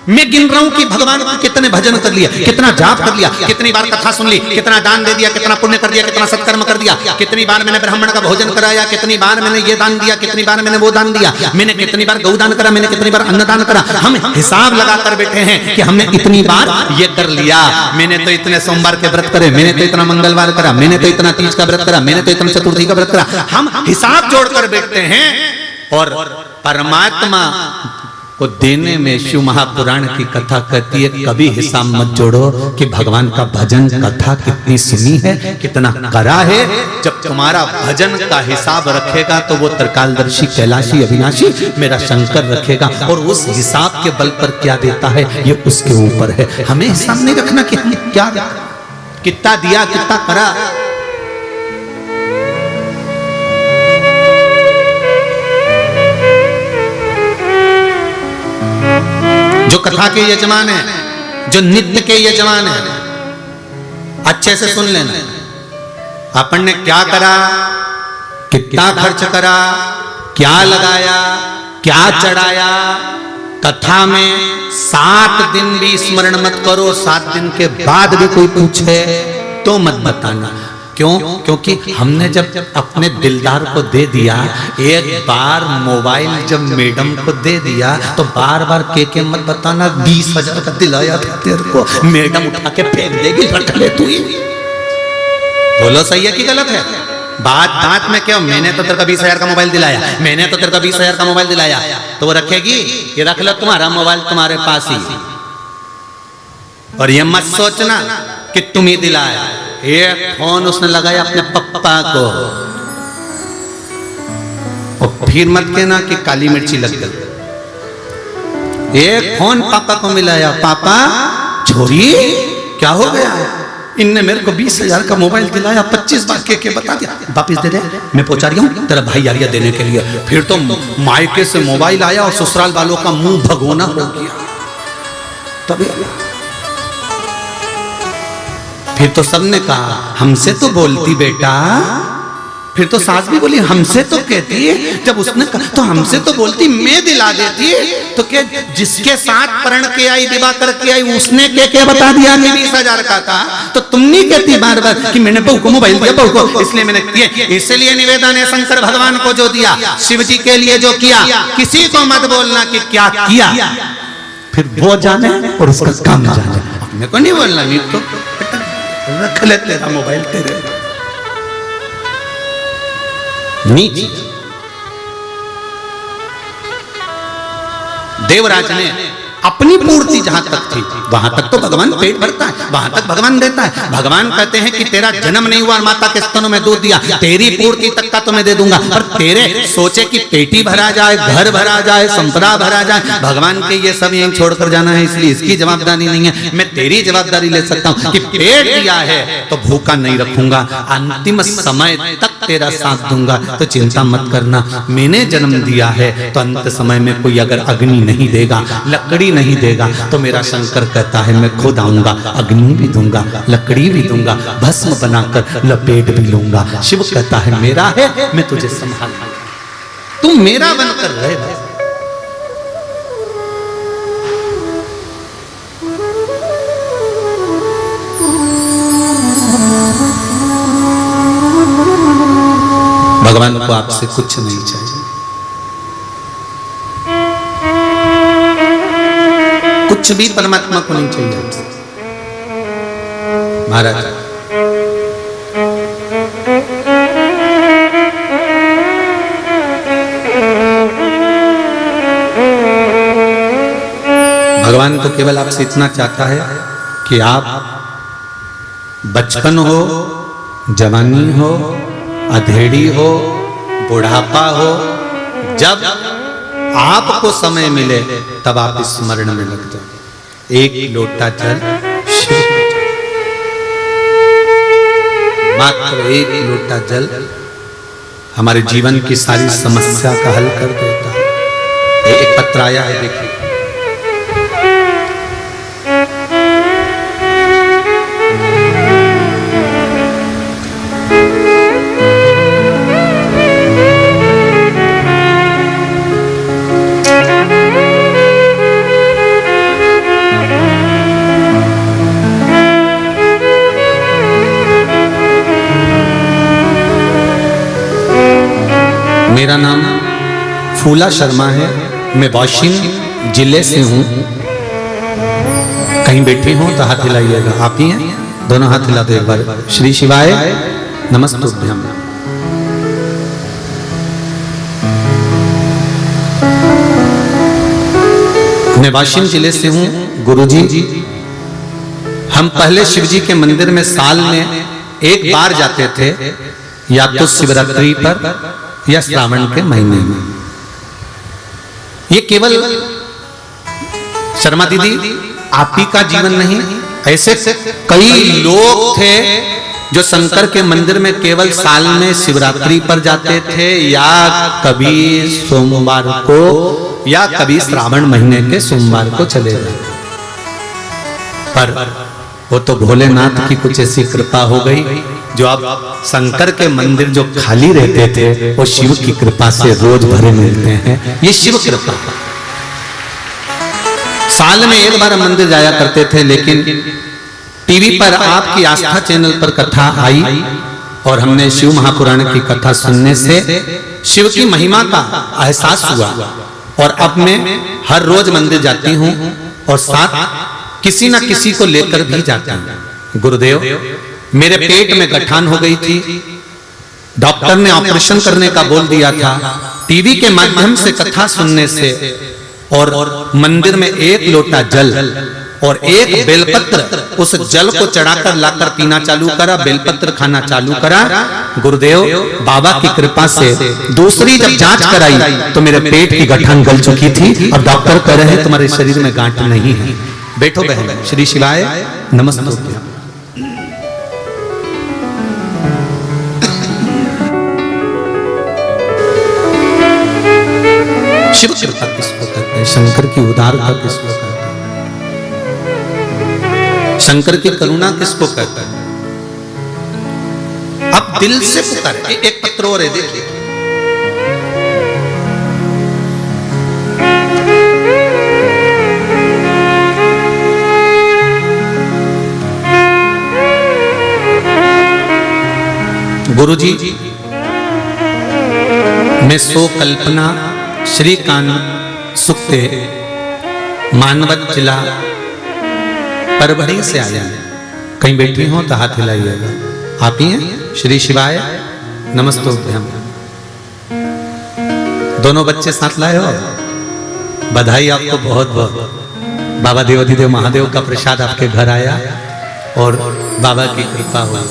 मैं गिन रहा हूं कि भगवान को कितने भजन कर लिया, कितना जाप कर लिया, कितनी बार कथा सुन ली, कितना दान दे दिया, कितना पुण्य कर दिया, कितना सत्कर्म कर दिया, कितनी बार मैंने ब्राह्मण का भोजन कराया, कितनी बार मैंने ये दान दिया, कितनी बार मैंने वो दान दिया, मैंने कितनी बार गौदान करा, मैंने कितनी बार अन्नदान करा। हम हिसाब लगाकर बैठे हैं कि हमने इतनी बार ये कर लिया, मैंने तो इतने सोमवार के व्रत करे, मैंने तो इतना मंगलवार करा, मैंने तो इतना तीज का व्रत करा, मैंने तो इतना चतुर्थी का व्रत करा। हम हिसाब जोड़कर बैठते हैं और परमात्मा को देने में शिव महापुराण की कथा कहती है, कभी हिसाब मत जोड़ो कि भगवान का भजन कथा कितनी सुनी है, कितना करा है। जब तुम्हारा भजन का हिसाब रखेगा तो वो त्रिकालदर्शी, कैलाशी, अविनाशी मेरा शंकर रखेगा, और उस हिसाब के बल पर क्या देता है ये उसके ऊपर है। हमें हिसाब नहीं रखना कि हमने क्या कितना दिया, कितना करा। जो कथा के यजमान है, जो नित्य के यजमान है, अच्छे से सुन लेना। अपन ने क्या करा, कितना खर्च करा, क्या लगाया, क्या चढ़ाया। कथा में 7 दिन भी स्मरण मत करो, 7 दिन के बाद भी कोई पूछे तो मत बताना। क्यों? क्योंकि हमने जब अपने दिलदार को दे दिया, एक बार मोबाइल जब मैडम को दे दिया तो बार बार के मत बताना 20,000 का दिलाया था तेरे को, मैडम उठा के फेंक देगी, रख ले तू ही। बोलो सही है कि गलत है? बात बात में क्यों, मैंने तो तेरे को 20,000 का मोबाइल दिलाया, मैंने तो तेरे को 20,000 का मोबाइल दिलाया, तो वो रखेगी? ये रख लो, तुम्हारा मोबाइल तुम्हारे पास ही। और ये मत सोचना कि तुम ही दिलाया। एक फोन उसने लगाया अपने पप्पा को, और फिर मत कहना कि काली मिर्ची लग गई। एक फोन पापा को मिलाया, पापा छोरी क्या हो गया, इनने मेरे को 20,000 का मोबाइल दिलाया, 25 बार के बता दिया, वापिस दे दे, मैं पहुंचा रही हूँ तेरा भाई यारिया देने के लिए। फिर तो मायके से मोबाइल आया और ससुराल वालों का मुंह भगोना हो गया। तभी फिर तो सबने कहा हमसे तो बोलती बेटा, फिर तो सास भी बोली हमसे तो कहती है, जब उसने कहा तो हमसे तो बोलती, मैं दिला देती, तो क्या जिसके साथ प्रण के आई, विवाह करके आई, उसने क्या बता दिया कि 20,000 का था, तो तुम नहीं कहती बार बार कि मैंने बहू को मोबाइल दिया, बहू को इसलिए मैंने किया। इसलिए निवेदन है शंकर भगवान को जो दिया, शिव जी के लिए जो किया, किसी को मत बोलना कि क्या किया, फिर वो जाने और उसका काम जाने, अपने को नहीं बोलना। नहीं तो रख ले तेरा मोबाइल तेरे नीचे। देवराज ने अपनी पूर्ति जहां तक थी वहां तक तो भगवान पेट भरता है, वहां तक भगवान देता है। भगवान कहते हैं कि तेरा जन्म नहीं हुआ, माता के स्तनों में दूध दिया, तेरी पूर्ति तक का तो मैं दे दूंगा, पर तेरे सोचे कि पेटी भरा जाए, घर भरा जाए, संपदा भरा जाए, भगवान के ये सब यहीं छोड़कर जाना है, इसलिए इसकी जवाबदारी नहीं है। मैं तेरी जवाबदारी ले सकता हूं कि पेट दिया है तो भूखा नहीं रखूंगा, अंतिम समय तक तेरा साथ दूंगा, तो चिंता मत करना। मैंने जन्म दिया है तो अंत समय में कोई अगर अग्नि नहीं देगा, लकड़ी नहीं देगा, तो मेरा शंकर कहता है मैं खुद आऊंगा, अग्नि भी दूंगा, लकड़ी भी दूंगा, भस्म बनाकर लपेट भी लूंगा। शिव कहता है मेरा है, मैं तुझे संभालूंगा, तुम मेरा बनकर रहे। भगवान को आपसे कुछ नहीं चाहिए, कुछ भी परमात्मा को नहीं चाहिए आपसे। महाराज भगवान तो केवल आपसे इतना चाहता है कि आप बचपन हो, जवानी हो, अधेड़ी हो, बुढ़ापा हो, जब आपको समय मिले तब आप स्मरण में लग जाओ। एक लोटा जल शिव, मात्र एक लोटा जल हमारे जीवन की सारी समस्या का हल कर देता है। एक पत्र आया है, देखिए। मेरा नाम फूला शर्मा है, मैं वाशिंग जिले से हूं। कहीं बैठे हो तो हाथ हिलाइएगा। आप ही हैं? दोनों हाथ हिला दो एक बार। श्री शिवाय नमस्तुभ्यम। मैं वाशिंग जिले से हूं। गुरुजी, हम पहले शिव जी के मंदिर में साल में एक बार जाते थे, या तो शिवरात्रि पर या श्रावण के महीने में। ये केवल शर्मा दीदी आप ही का जीवन नहीं, ऐसे कई लोग थे जो शंकर के मंदिर में केवल साल में शिवरात्रि पर जाते थे, या कभी सोमवार को, या कभी श्रावण महीने के सोमवार को चले गए। पर वो तो भोलेनाथ की कुछ ऐसी कृपा हो गई, जो अब शंकर के मंदिर जो खाली रहते थे वो शिव की कृपा से रोज भरे मिलते हैं। ये शिव कृपा। साल में एक बार मंदिर जाया करते थे, लेकिन टीवी पर आपकी आस्था चैनल पर कथा आई और हमने शिव महापुराण की कथा सुनने से शिव की महिमा का एहसास हुआ, और अब मैं हर रोज मंदिर जाती हूँ और साथ किसी न किसी को लेकर भी जाता हूँ। गुरुदेव, मेरे पेट में गठान हो गई थी, डॉक्टर ने ऑपरेशन करने का बोल दिया था। टीवी के माध्यम से कथा सुनने से और मंदिर में एक लोटा जल और एक बेलपत्र, उस जल को चढ़ाकर लाकर पीना चालू करा, बेलपत्र खाना चालू करा। गुरुदेव, बाबा की कृपा से दूसरी जब जांच कराई तो मेरे पेट की गठान गल चुकी थी। अब डॉक्टर कह रहे हैं तुम्हारे शरीर में गांठ नहीं है। बैठो बहन। श्री शिवाय नमस्तुभ्यम। शिव कृपा किसको कहते हैं? शंकर की उदारता किसको कहते हैं? शंकर की करुणा किसको कहते हैं? अब दिल से पुकारे। एक पत्र और है, देखिए। गुरुजी, मैं सो कल्पना श्रीकांत सुक्ते मानवत जिला परभणी से आया। कहीं बैठी हो तो हाथ हिलाइएगा। आप ही हैं? श्री शिवाय नमस्तुभ्यम। दोनों बच्चे साथ लाए हो? बधाई आपको बहुत बहुत। बाबा देवाधिदेव महादेव का प्रसाद आपके घर आया और बाबा की कृपा हुई।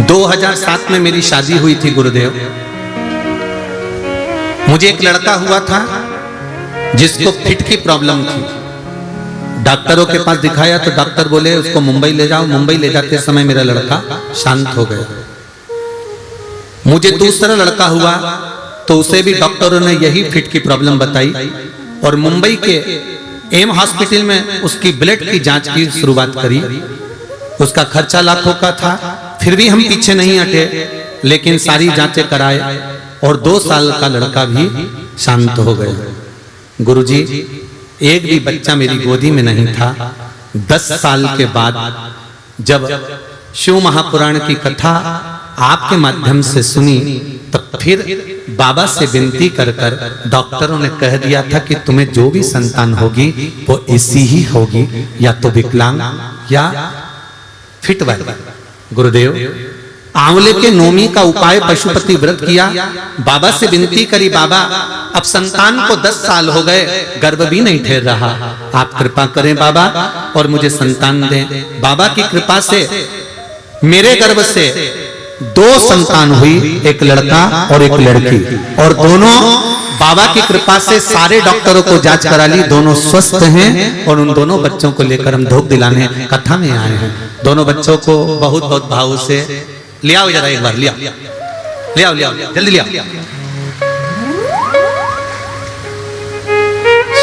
2007 में मेरी शादी हुई थी गुरुदेव। मुझे एक लड़का हुआ था जिसको फिट की प्रॉब्लम थी। डॉक्टरों के पास दिखाया तो डॉक्टर बोले उसको मुंबई ले जाओ। मुंबई ले जाते समय मेरा लड़का शांत हो गया। मुझे दूसरा लड़का हुआ तो उसे भी डॉक्टरों ने यही फिट की प्रॉब्लम बताई और मुंबई के एम हॉस्पिटल में उसकी ब्लड की जांच की शुरुआत करी। उसका खर्चा लाखों का था, फिर भी हम पीछे नहीं हटे, लेकिन सारी जांचें कराए और 2 साल का लड़का भी शांत हो गया। गुरुजी, एक भी बच्चा मेरी गोदी में नहीं था। 10 साल के बाद जब शिव महापुराण की कथा आपके माध्यम से सुनी तो फिर बाबा से विनती कर कर डॉक्टरों ने कह दिया था कि तुम्हें जो भी संतान होगी वो ऐसी ही होगी, या तो विकलांग या फिट वाली। गुरुदेव, आंवले के नोमी का उपाय पशुपति व्रत किया, बाबा से विनती करी, बाबा अब संतान को 10 साल हो गए, गर्भ भी नहीं ठहर रहा, आप कृपा करें बाबा और मुझे संतान दें। बाबा की कृपा से मेरे गर्भ से 2 संतान हुई, एक लड़का और एक लड़की, और दोनों बाबा की कृपा से सारे डॉक्टरों को जांच करा ली, दोनों स्वस्थ हैं और उन दोनों बच्चों को लेकर हम धूप दिलाने कथा में आए हैं। दोनों बच्चों को बहुत बहुत भाव से ले आओ, जरा एक बार ले आओ, ले आओ, ले आओ, जल्दी ले आओ।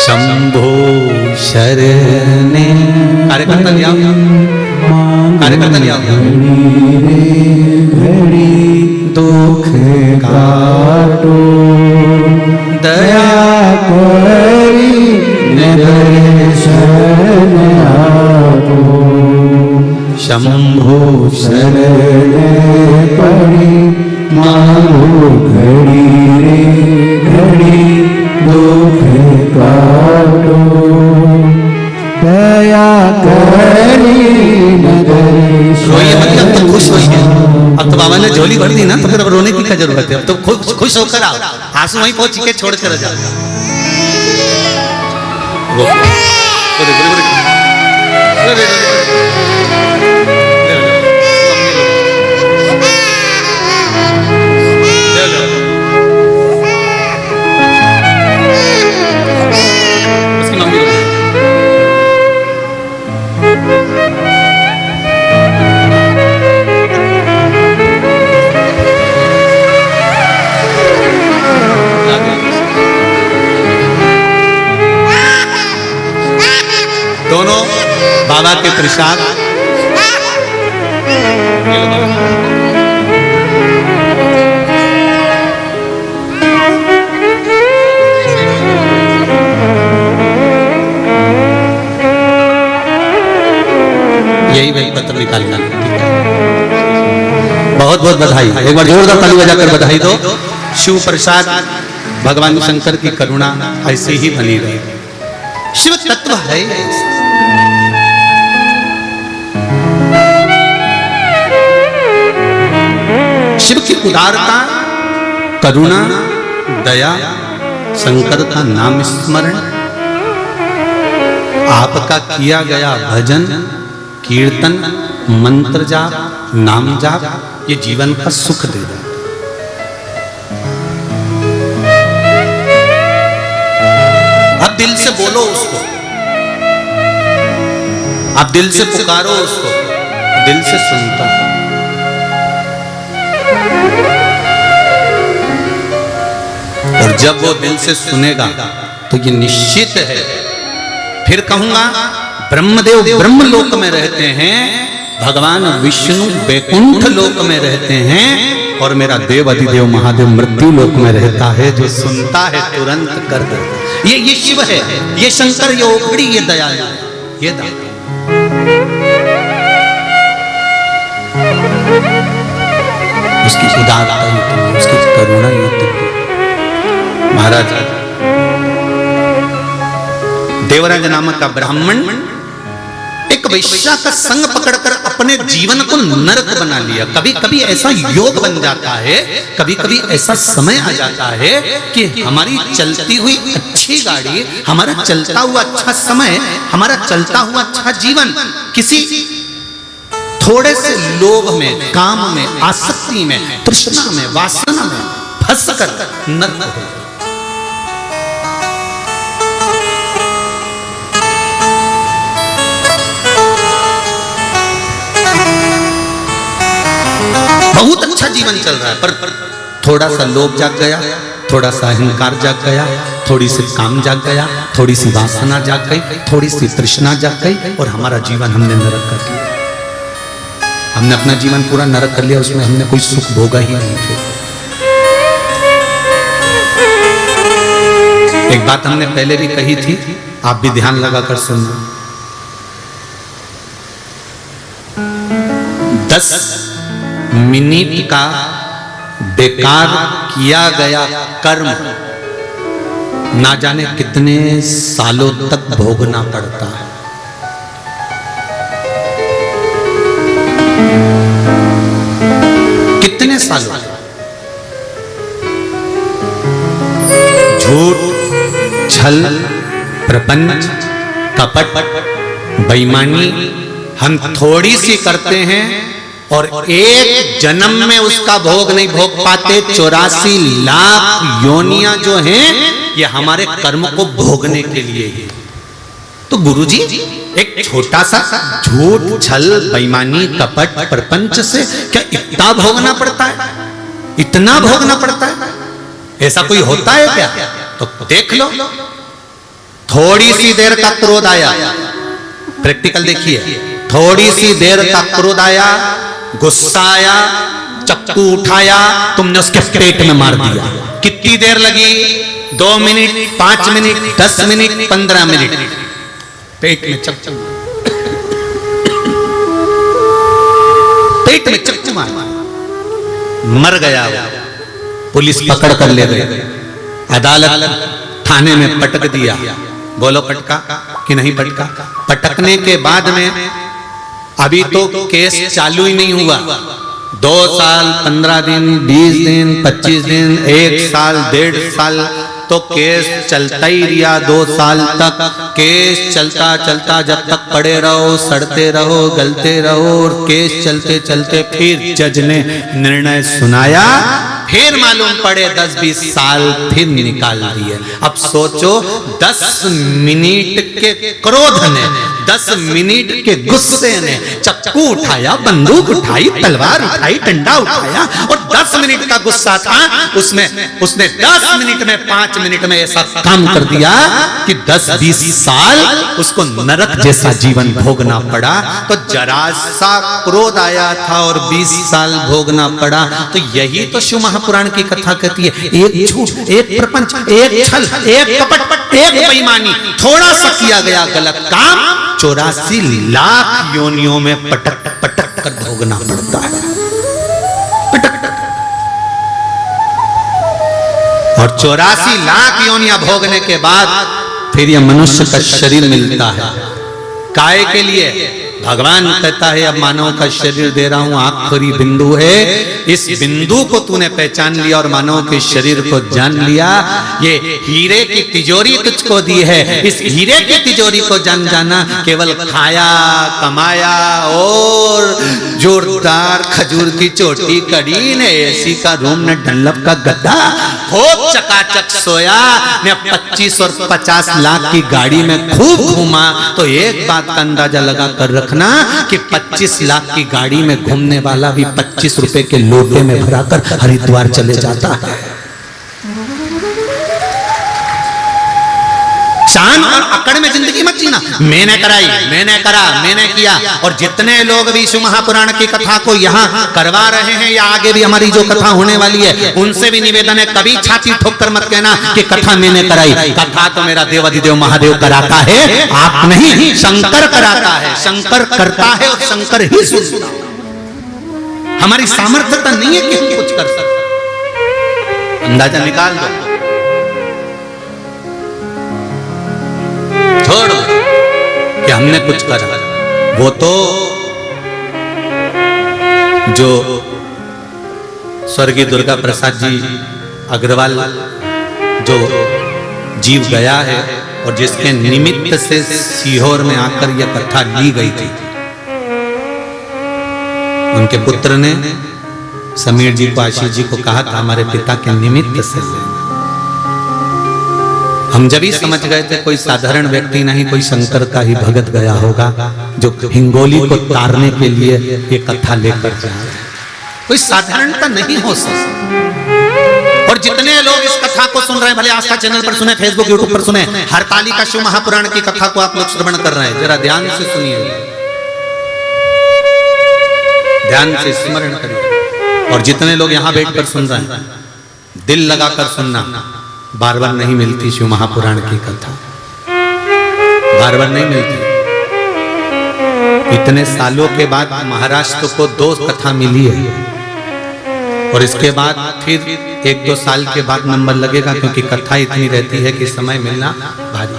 शंभो शरणे, कार्यकर्ता ले आओ, कार्यकर्ता ले आओ। दुख काटो दया करी दर्शन आपो। शंभो शरणे पड़ी मांगो घड़ी रे घड़ी दुख काटो दया करी रोइए मत, अब तो खुश होइए। अब तो बाबा ने झोली भर दी ना, तो फिर अब रोने की क्या जरूरत है। अब तो खुश होकर आओ, आंसू वहीं पहुंच के छोड़ कर जाओ। दोनों बाबा के प्रसाद। यही बेलपत्र निकालना। बहुत बहुत बधाई, एक बार जोरदार ताली बजाकर बधाई दो। शिव प्रसाद, भगवान शंकर की करुणा ऐसे ही बनी रहे। शिव तत्व है शिव की उदारता, करुणा, दया, शंकर का नाम स्मरण, आपका किया गया भजन, कीर्तन, मंत्र जाप, नाम जाप, ये जीवन का सुख दे देता। अब दिल से बोलो उसको, आप दिल से पुकारो उसको, दिल से सुनता है। और जब वो दिल से सुनेगा तो ये निश्चित है, फिर कहूंगा ब्रह्मदेव ब्रह्मलोक में रहते हैं, भगवान विष्णु वैकुंठ लोक में रहते हैं, और मेरा देव अधिदेव महादेव मृत्यु लोक में रहता है, जो सुनता है तुरंत कर देता है। ये शिव है, ये शंकर, ये ओखड़ी, ये दयालु, ये दाता। उसकी उदारता युक्त, उसकी करुणा युक्त। महाराज देवराज नामक का ब्राह्मण एक वैश्या का संग पकड़कर अपने जीवन को नरक बना लिया। कभी कभी ऐसा योग बन जाता है, कभी कभी ऐसा समय आ जाता है कि हमारी चलती हुई अच्छी गाड़ी, हमारा चलता हुआ अच्छा समय, हमारा चलता हुआ अच्छा जीवन किसी थोड़े से लोभ में, काम में, आसक्ति में, तृष्णा में, वासना में फंसकर नरक हो। बहुत अच्छा जीवन चल रहा है, पर थोड़ा सा लोभ जाग गया, थोड़ा सा अहंकार जाग गया, थोड़ी सी काम जाग गया, थोड़ी सी वासना जाग गई, थोड़ी सी तृष्णा जाग गई और हमारा जीवन हमने नरक कर दिया। हमने अपना जीवन पूरा नरक कर लिया, उसमें हमने कोई सुख भोगा ही नहीं थे। एक बात हमने पहले भी कही थी, आप भी ध्यान लगाकर सुनना। 10 मिनट का बेकार किया गया कर्म ना जाने कितने सालों तक भोगना पड़ता है। कितने सालों? झूठ, छल, प्रपंच, कपट, बेईमानी हम थोड़ी सी करते हैं और एक जन्म में उसका भोग नहीं भोग पाते। 84 लाख योनियां जो हैं ये हमारे कर्म को भोगने के लिए ही। तो गुरुजी एक छोटा सा झूठ, छल, बेईमानी, कपट, प्रपंच से क्या इतना भोगना पड़ता है? इतना भोगना पड़ता है? ऐसा कोई होता है क्या? तो देख लो, थोड़ी सी देर का क्रोध आया, प्रैक्टिकल देखिए, थोड़ी सी देर का क्रोध आया, गुस्सा आया, चक्कू उठाया, तुमने उसके पेट में मार दिया। कितनी देर लगी? 2 मिनट, 5 मिनट, 10 मिनट, 15 मिनट, पेट में चक्कू, पेट में चक्कू मारा, मर गया। पुलिस पकड़ कर ले गई, अदालत थाने में पटक दिया। बोलो पटका कि नहीं पटका? पटकने के बाद में अभी तो केस चालू ही नहीं हुआ। 2 साल, 15 दिन, 20 दिन, 25 दिन, 1 साल, 1.5 साल तो केस चलता ही रहा। 2 साल तक केस चलता चलता जब तक पड़े रहो, सड़ते रहो, गलते रहो और केस चलते चलते फिर जज ने निर्णय सुनाया, फिर मालूम पड़े 10-20 साल फिर निकाल दिए। अब सोचो 10 मिनट के क्रोध ने, 10 मिनट के गुस्से ने चक्कू उठाया, बंदूक उठाई, तलवार उठाई, डंडा उठाया और 10 मिनट का गुस्सा था उसमें, उसने 10 मिनट में, 5 मिनट में ऐसा काम कर दिया कि 10-20 साल उसको नरक जैसा जीवन भोगना पड़ा। तो जरा सा क्रोध आया था और 20 साल भोगना पड़ा। तो यही तो शिव महापुराण की कथा कहती है, एक झूठ, एक प्रपंच, एक छल, एक कपट, एक बेईमानी, थोड़ा सा किया गया गलत काम 84 लाख योनियों में पटक पटक कर भोगना पड़ता है। पटक और 84 लाख योनियां भोगने के बाद फिर यह मनुष्य का शरीर मिलता है। काय के लिए? भगवान कहता है अब मानव का शरीर दे रहा हूं, आखिरी बिंदु है, इस बिंदु को तूने पहचान लिया और मानव के शरीर को जान लिया। ये हीरे की तिजोरी तुझको दी है, इस हीरे की तिजोरी को जान जाना। केवल खाया, कमाया और जोरदार खजूर की चोटी कड़ी ने, एसी का रूम ने, डनलप का गद्दा, खूब चकाचक सोया ने, 25 और 50 लाख की गाड़ी में खूब घूमा। तो एक बात का अंदाजा लगा कर रखना कि 25 लाख की गाड़ी में घूमने वाला भी 25 रुपए के लोटे में भराकर हरिद्वार चले जाता है। चांद और अकड़ में जिंदगी मत जीना, मैंने कराई, मैंने करा, मैंने किया। और जितने लोग भी शिव महापुराण की कथा को यहाँ करवा रहे हैं या आगे भी हमारी जो कथा होने वाली है, उनसे भी निवेदन है, कभी छाती ठोक कर मत कहना कि कथा मैंने कराई। कथा तो मेरा देवाधिदेव महादेव कराता है, आप नहीं, शंकर कराता है। शंकर करता है और शंकर ही सुनता। हमारी सामर्थ्यता नहीं है कि हम कुछ कर सकते। अंदाजा निकाल दो, छोड़ दो कि हमने कुछ करा। वो तो जो स्वर्गीय दुर्गा प्रसाद जी अग्रवाल जो जीव गया है और जिसके निमित्त से सीहोर में आकर यह कथा ली गई थी, उनके पुत्र ने समीर जी को, आशीष जी को कहा था हमारे पिता के निमित्त से लेना। हम जब ही समझ गए थे कोई साधारण व्यक्ति नहीं, कोई शंकर का ही भगत गया होगा जो हिंगोली को तारने के लिए ये कथा लेकर जा रहा है। कोई साधारणता नहीं हो सकती। और जितने लोग इस कथा को सुन रहे हैं, भले आस्था चैनल पर सुने, फेसबुक यूट्यूब पर सुने, हरताली का शिव महापुराण की कथा को आप लोग श्रवण कर रहे हैं, जरा ध्यान से सुनिए, ध्यान से स्मरण करिए। और जितने लोग यहां बैठकर सुन रहे हैं, दिल लगाकर सुनना, बार बार नहीं मिलती शिव महापुराण की कथा, बार बार नहीं मिलती। इतने सालों के बाद महाराष्ट्र को 2 कथा मिली है और इसके बाद फिर 1-2 साल के बाद नंबर लगेगा, क्योंकि कथा इतनी रहती है कि समय मिलना भारी।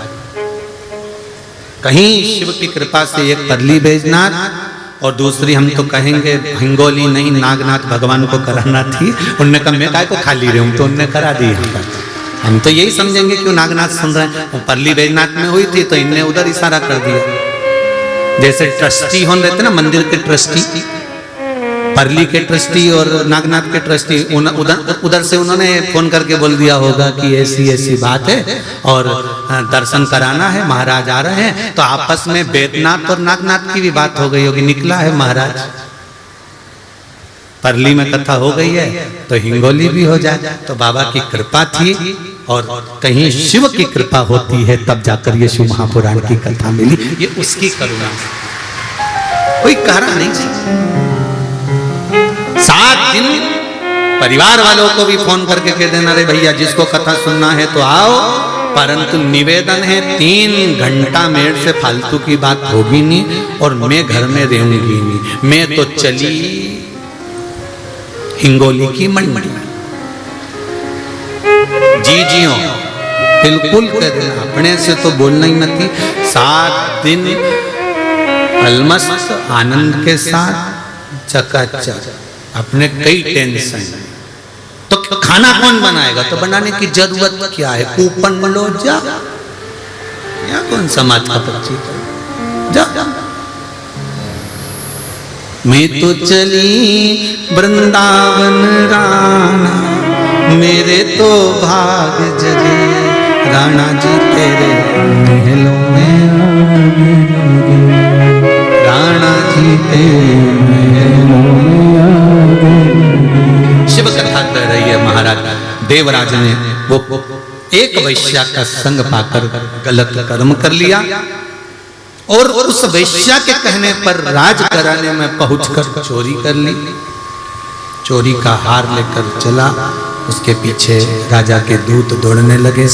कहीं शिव की कृपा से एक परली बैजनाथ और दूसरी हम तो कहेंगे हिंगोली नहीं, नागनाथ भगवान को कराना थी। उनने कहा मैं काय को खाली रही हूं, तो उनने करा दी। हम तो यही समझेंगे क्यों नागनाथ सुन रहे हैं। वो परली बैजनाथ में हुई थी तो इनने उधर इशारा कर दिया। जैसे ट्रस्टी होने रहते ना, मंदिर के ट्रस्टी, परली के ट्रस्टी और नागनाथ के ट्रस्टी, उधर से उन्होंने फोन करके बोल दिया होगा कि ऐसी ऐसी बात है और दर्शन कराना है, महाराज आ रहे हैं। तो आपस में बैजनाथ और नागनाथ की भी बात हो गई होगी, निकला है महाराज, परली में कथा हो गई है तो हिंगोली भी हो जाए। तो बाबा की कृपा थी और कहीं शिव की कृपा होती है तब जाकर ये शिव महापुराण की कथा मिली। ये उसकी करुणा, कोई कारण नहीं। 7 दिन परिवार वालों को भी फोन करके कह देना, रे भैया जिसको कथा सुनना है तो आओ, परंतु निवेदन है 3 घंटा मेरे से फालतू की बात होगी नहीं और मैं घर में रहूंगी नहीं। मैं तो चली हिंगोली की मंडी। जी हो, बिल्कुल कह देना, अपने से तो बोलना ही नहीं। 7 दिन अलमस्त आनंद के साथ चकाचक, अपने कई टेंशन। तो खाना कौन बनाएगा? तो बनाने की जरूरत क्या है? कूपन लो जा, या कौन समाज का पक्षी जा। मैं तो चली वृंदावन राणा, मेरे तो भाग जगे राणा जी तेरे महलों में, राणा जी तेरे महलों में। शिव कथा कह रही है महाराज देवराज ने वो एक वैश्या का संग पाकर गलत कर्म कर लिया और उस वैश्या के कहने पर राज घराने में पहुंचकर चोरी कर ली। चोरी का हार लेकर चला, उसके पीछे राजा के दूत दौड़ने लगे।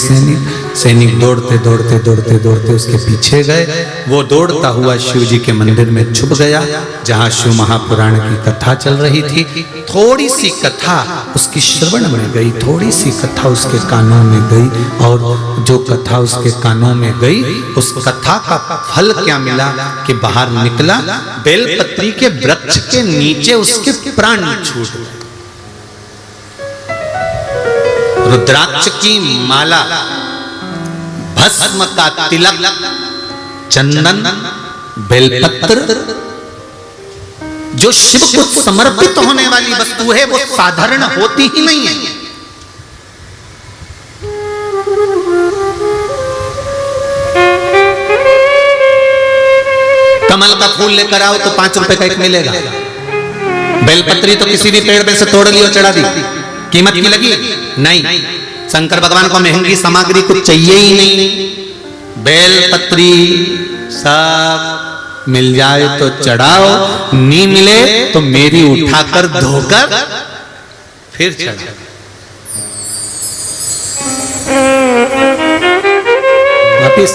सैनिक दौड़ते दौड़ते दौड़ते दौड़ते उसके पीछे गए। वो दौड़ता हुआ शिव जी के मंदिर में छुप गया जहां शिव महापुराण की कथा चल रही थी। थोड़ी सी कथा उसकी श्रवण में गई, थोड़ी सी कथा उसके कानों में गई, और जो कथा उसके कानों में गई उस कथा का फल क्या मिला कि बाहर निकला, बेलपत्री के वृक्ष के नीचे उसके प्राण छूट गए। रुद्राक्ष की माला, भस्म का तिलक, चंदन, बेलपत्र, जो शिव को समर्पित होने वाली वस्तु है वो साधारण होती ही नहीं है। कमल का फूल लेकर आओ तो 5 रुपए का एक मिलेगा। बेलपत्री तो किसी भी पेड़ में से तोड़ ली और चढ़ा दी, कीमत की लगी नहीं। शंकर भगवान को महंगी सामग्री कुछ चाहिए ही नहीं। बेलपत्री सब मिल जाए तो चढ़ाओ, नहीं मिले तो मेरी उठाकर धोकर फिर चढ़ाओ। वापिस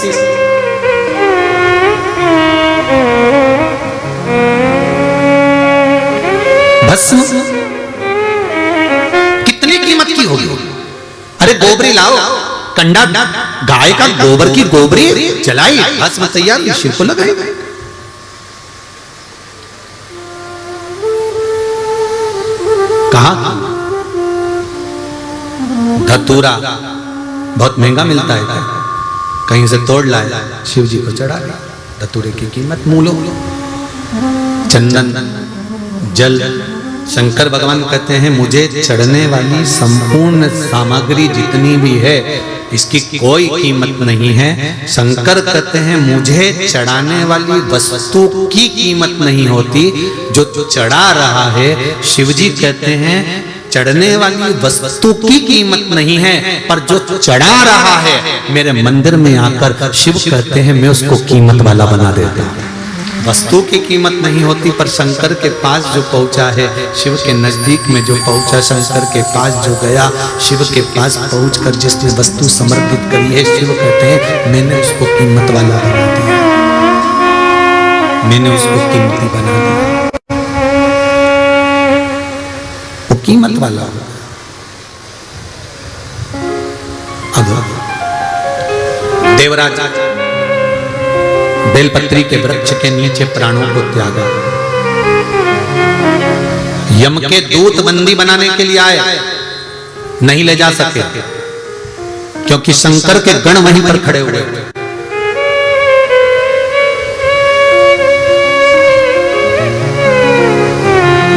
भस्म कितनी कीमत की होगी? अरे गोबरी लाओ, कंडा गाय का गोबर की गोबरी जलाई, भस्म तैयार, शिव को लगाई। कहा धतूरा बहुत महंगा मिलता है क्या? कहीं से तोड़ लाए, शिव जी को चढ़ा दिया। धतूरे की कीमत मूलो, चंदन, जल। शंकर भगवान कहते हैं मुझे चढ़ने वाली संपूर्ण सामग्री जितनी भी है इसकी कोई कीमत नहीं है। शंकर कहते हैं मुझे चढ़ाने वाली वस्तु की कीमत नहीं होती, जो चढ़ा रहा है। शिव जी कहते हैं चढ़ने वाली वस्तु की कीमत नहीं है, पर जो चढ़ा रहा है मेरे मंदिर में आकर, शिव कहते हैं मैं उसको कीमत वाला बना देता हूं। वस्तु की कीमत नहीं होती, पर शंकर के पास जो पहुंचा है, शिव के नजदीक में जो पहुंचा, शंकर के पास जो गया, शिव के पास पहुंचकर जिसने वस्तु समर्पित करी है, शिव कहते हैं मैंने उसको कीमत वाला बना दिया, मैंने उसको कीमती बना दिया, वो कीमत वाला हो। अब देवराज बेलपत्री के वृक्ष के नीचे प्राणों को त्यागा। यम के दूत बंदी बनाने के लिए आए, नहीं ले जा सके क्योंकि शंकर के गण वहीं पर खड़े हुए।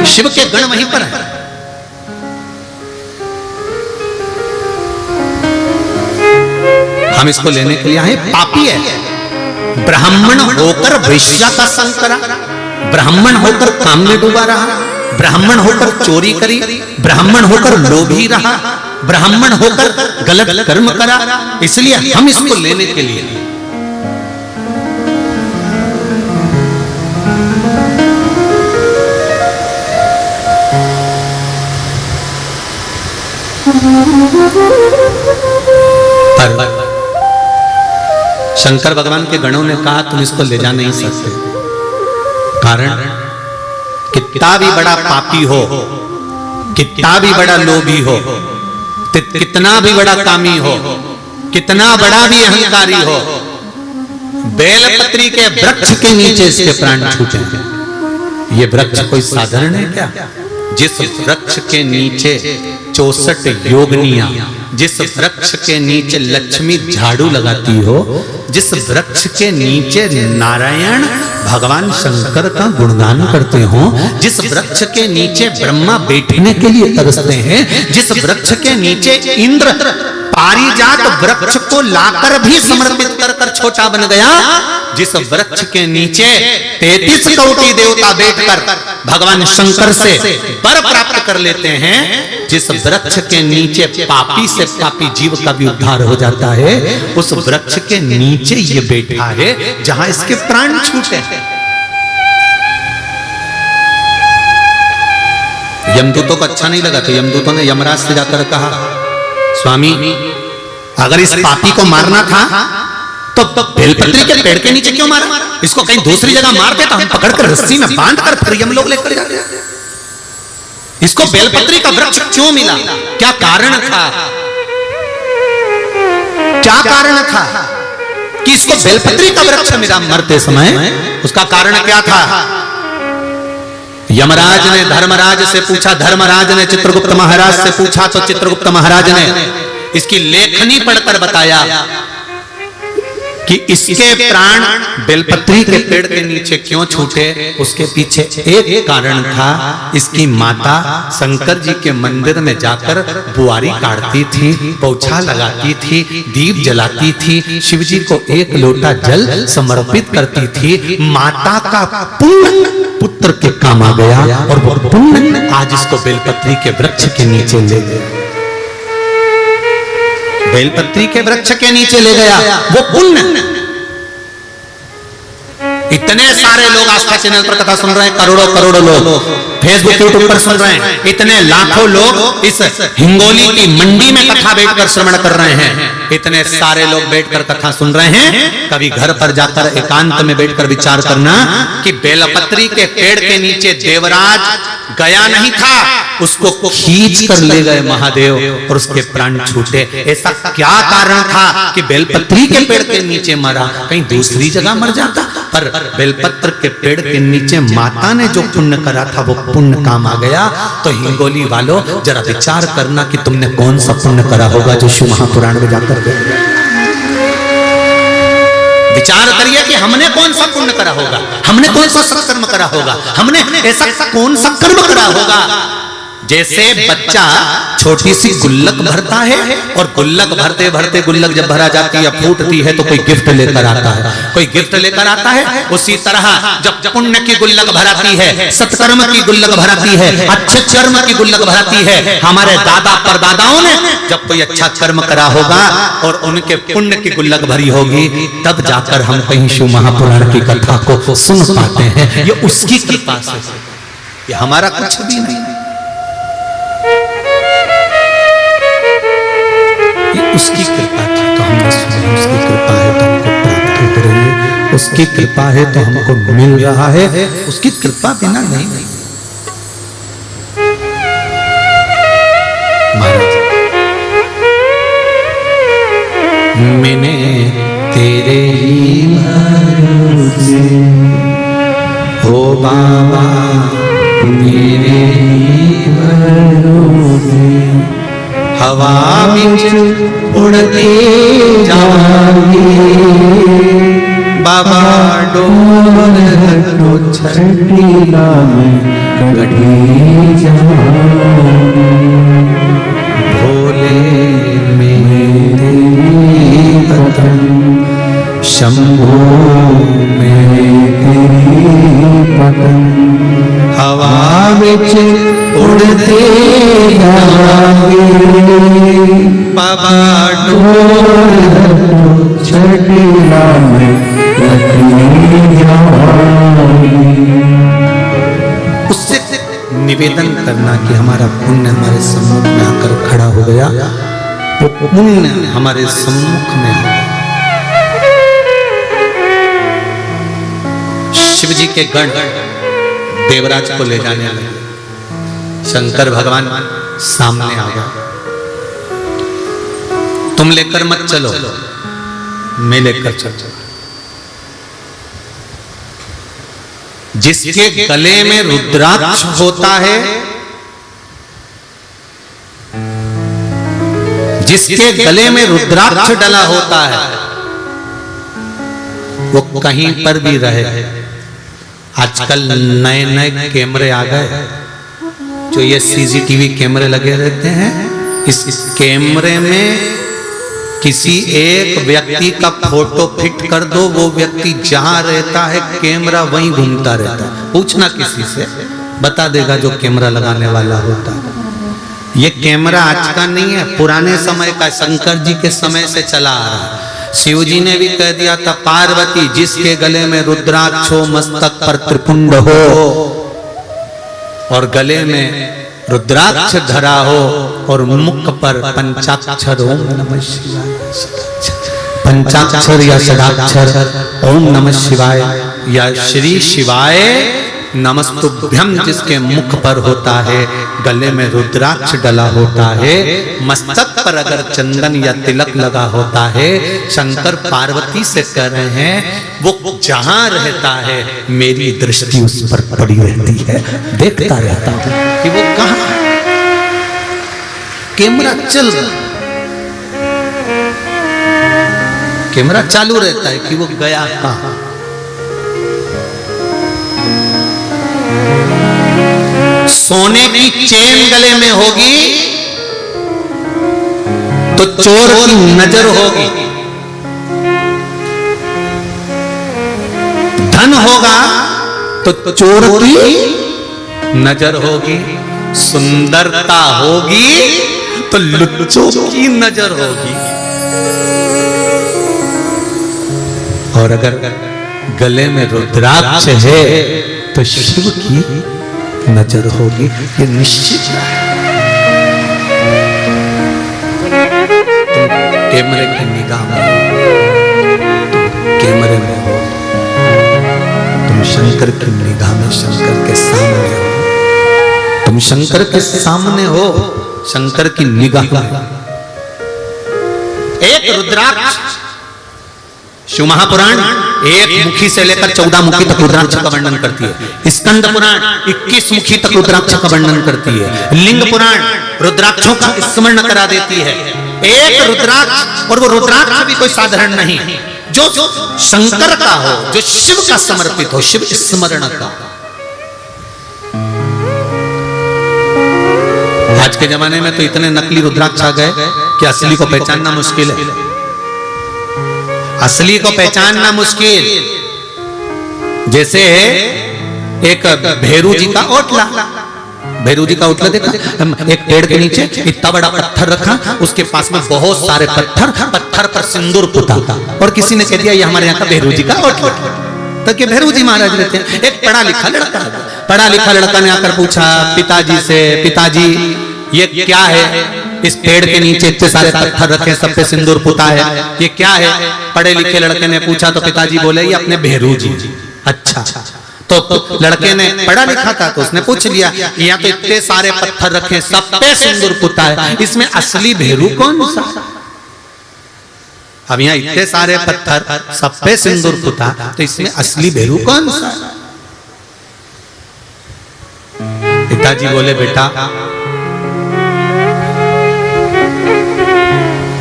शिव के गण वहीं पर है। हम इसको लेने के लिए आए, पापी है। ब्राह्मण होकर वैश्या का संग करा, ब्राह्मण होकर काम में डूबा रहा, ब्राह्मण होकर चोरी करी, ब्राह्मण होकर लोभी रहा, ब्राह्मण होकर गलत कर्म करा। इसलिए हम इसको लेने के लिए पर शंकर भगवान के गणों ने कहा तुम इसको ले जा नहीं सकते। कारण कितना भी बड़ा पापी हो, कितना भी बड़ा लोभी हो, कितना भी बड़ा कामी हो, कितना बड़ा भी अहंकारी हो, बेलपत्री के वृक्ष के नीचे इसके प्राण छूटे। ये वृक्ष कोई साधारण है क्या? जिस वृक्ष के नीचे 64 योगनियां, जिस वृक्ष के नीचे लक्ष्मी झाड़ू लगाती हो, जिस वृक्ष के नीचे नारायण भगवान शंकर का गुणगान करते हो, जिस वृक्ष के नीचे ब्रह्मा बैठने के लिए तरसते हैं, जिस वृक्ष के नीचे इंद्र पारिजात वृक्ष को लाकर भी समर्पित कर कर छोटा बन गया, जिस वृक्ष के नीचे 33 कोटि देवता बैठकर भगवान शंकर से वर प्राप्त कर लेते हैं, जिस वृक्ष के नीचे पापी से पापी जीव का भी उद्धार हो जाता है, उस वृक्ष के नीचे ये बैठा है जहां इसके प्राण छूटे हैं। यमदूतों को अच्छा नहीं लगा तो यमदूतों ने यमराज से जाकर कहा स्वामी अगर इस पापी को मारना था तो बेलपत्री के पेड़ के नीचे क्यों मारा? इसको कहीं दूसरी जगह मारते तो हम पकड़कर रस्सी में बांधकर फिर यम लोग लेकर जाते। इसको बेलपत्री का वृक्ष क्यों मिला? क्या कारण था? क्या कारण था कि इसको बेलपत्री का वृक्ष मिला मरते समय? उसका कारण क्या था? यमराज ने धर्मराज से पूछा, धर्मराज ने चित्रगुप्त महाराज से पूछा, तो चित्रगुप्त महाराज ने इसकी लेखनी पढ़कर बताया कि इसके प्राण बेलपत्री के पेड़ के नीचे क्यों छूटे। उसके पीछे एक कारण था, इसकी माता शंकर जी के मंदिर में जाकर बुआरी काटती थी, पोछा लगाती थी, दीप जलाती थी, शिव जी को एक लोटा जल समर्पित करती थी। माता का पुण्य पुत्र के काम आ गया और वो पुण्य आज इसको बेलपत्री के वृक्ष के नीचे ले गया। बेलपत्री के वृक्ष के नीचे ले गया वो पुण्य। इतने सारे लोग आस्था चैनल पर कथा सुन रहे हैं, करोड़ों करोड़ों लोग फेसबुक यूट्यूब पर सुन रहे हैं, इतने लाखों लोग इस हिंगोली की मंडी में कथा बैठकर श्रवण कर रहे हैं, इतने सारे लोग बैठकर कथा सुन रहे हैं। कभी घर पर जाकर एकांत में बैठकर विचार करना कि बेलपत्री के पेड़ के नीचे देवराज गया नहीं था, उसको खींच कर ले गए महादेव और उसके प्राण छूटे। ऐसा क्या कारण था कि बेलपत्री के पेड़ के नीचे मरा? कहीं दूसरी जगह मर जाता, पर बेलपत्र के पेड़ के नीचे माता ने जो पुण्य करा था वो पुण्य काम आ गया। तो हिंगोली वालों, जरा विचार करना कि तुमने कौन सा पुण्य करा होगा जो शिव महापुराण में जाकर विचार करिए कि हमने कौन सा पुण्य करा होगा, हमने कौन सा सत्कर्म करा होगा, हमने ऐसा कौन सा कर्म करा होगा। जैसे बच्चा छोटी सी गुल्लक भरता है और गुल्लक भरते भरते गुल्लक जब भरा जाती है, फूटती है, तो कोई गिफ्ट लेकर आता है, कोई गिफ्ट लेकर आता है। उसी तरह जब पुण्य की गुल्लक भराती है, सत्कर्म की गुल्लक भराती है, अच्छे कर्म की गुल्लक भराती है, हमारे दादा परदादाओं ने जब कोई अच्छा कर्म करा होगा और उनके पुण्य की गुल्लक भरी होगी, तब जाकर हम कहीं शिव महापुराण की कथा को सुन पाते हैं। ये उसकी कृपा से, ये हमारा कुछ भी नहीं, उसकी कृपा थी तो हमने सुना, उसकी कृपा है तो हमको प्राप्त हो रही है, उसकी कृपा है तो हमको मिल रहा है, उसकी कृपा बिना नहीं। महाराज, मैंने तेरे ही भरोसे, ओ बाबा तेरे ही भरोसे, हवा बिच उड़ते जाएंगे, बाबा डोर तो छठीला में गढ़ी जाएंगे, भोले मेरे वतन शंभो में तेरी पतन, हवा बिच उड़ते जाएंगे, बाबा डोर छठीला में गढ़ी जाएंगे। उससे निवेदन करना कि हमारा पुण्य हमारे सम्मुख में आकर खड़ा हो गया, वो पुण्य हमारे सम्मुख में आ गया। शिव जी के गण देवराज को ले जाने लगे, शंकर भगवान सामने आ गए, तुम लेकर मत चलो, मैं लेकर चलो। जिसके गले में रुद्राक्ष होता है, जिसके गले में रुद्राक्ष डला होता है, वो कहीं पर भी रहे। आजकल नए नए कैमरे आ गए, जो ये सीसीटीवी कैमरे लगे रहते हैं, इस कैमरे में किसी एक व्यक्ति का फोटो फिट कर दो, वो व्यक्ति जहां रहता है कैमरा वहीं घूमता रहता है। पूछना किसी से, बता देगा जो कैमरा लगाने वाला होता है। ये कैमरा आज का नहीं है, पुराने समय का, शंकर जी के समय से चला आ रहा है। शिव जी ने भी कह दिया था, पार्वती जिसके गले में रुद्राक्ष हो, मस्तक पर त्रिपुंड हो और गले में रुद्राक्ष धरा हो और मुख पर पंचाक्षर ओम नमः शिवाय, पंचाक्षर या षडाक्षर ओम नमः शिवाय या श्री शिवाय नमस्तुभ्यम जिसके मुख पर होता है, गले में रुद्राक्ष डला होता है, मस्तक पर अगर चंदन या तिलक लगा होता है, शंकर पार्वती से कह रहे हैं वो जहां रहता है मेरी दृष्टि उस पर पड़ी रहती है, देखता रहता हूं कि वो कहां। कैमरा चल रहा, कैमरा चालू रहता है कि वो गया कहां। सोने की चेन गले में होगी तो चोर की नजर होगी, धन होगा तो चोर की नजर होगी, सुंदरता होगी तो लुच्चों की नजर होगी, और अगर गले में रुद्राक्ष है तो शिव की नजर होगी, ये निश्चित है। तुम कैमरे की निगाह में हो, तुम कैमरे में हो, तुम शंकर की निगाह में शंकर के सामने हो, तुम शंकर के सामने हो, शंकर की निगाह में। एक रुद्राक्ष, शिव महापुराण एक मुखी से लेकर 14 मुखी तक रुद्राक्ष का वर्णन करती है। स्कंद पुराण 21 मुखी तक रुद्राक्ष का वर्णन करती है। लिंग पुराण रुद्राक्षों का स्मरण करा देती है। एक रुद्राक्ष, और वो रुद्राक्ष भी कोई साधारण नहीं, जो शंकर का हो, जो शिव का समर्पित हो, शिव स्मरण का। आज के जमाने में तो इतने नकली रुद्राक्ष आ गए कि असली को पहचानना मुश्किल है। असली को पहचानना मुश्किल। जैसे एक भेरू जी का ओटला, भेरू जी का ओटला देखा, एक पेड़ के नीचे इतना बड़ा पत्थर रखा, उसके पास में बहुत सारे पत्थर पर सिंदूर पुता, और किसी ने कह दिया ये हमारे यहाँ का भेरू जी का ओटला। तो क्या भेरू जी महाराज रहते हैं। एक पढ़ा लिखा लड़का ने आकर पूछा पिताजी से, पिताजी ये क्या है, इस पेड़ के नीचे इतने सारे पत्थर रखे, सब पे सिंदूर पुता है, ये क्या है। पढ़े लिखे लड़के ने पूछा तो पिताजी बोले ये अपने भेरू जी। अच्छा, तो लड़के ने पढ़ा लिखा था तो उसने पूछ लिया, यहाँ तो इतने सारे पत्थर रखे, सब पे सिंदूर पुता है, इसमें असली भेरू कौन सा। अब यहाँ इतने सारे पत्थर, सब पे सिंदूर पुता, तो इसमें असली भेरू कौन सा। पिताजी बोले बेटा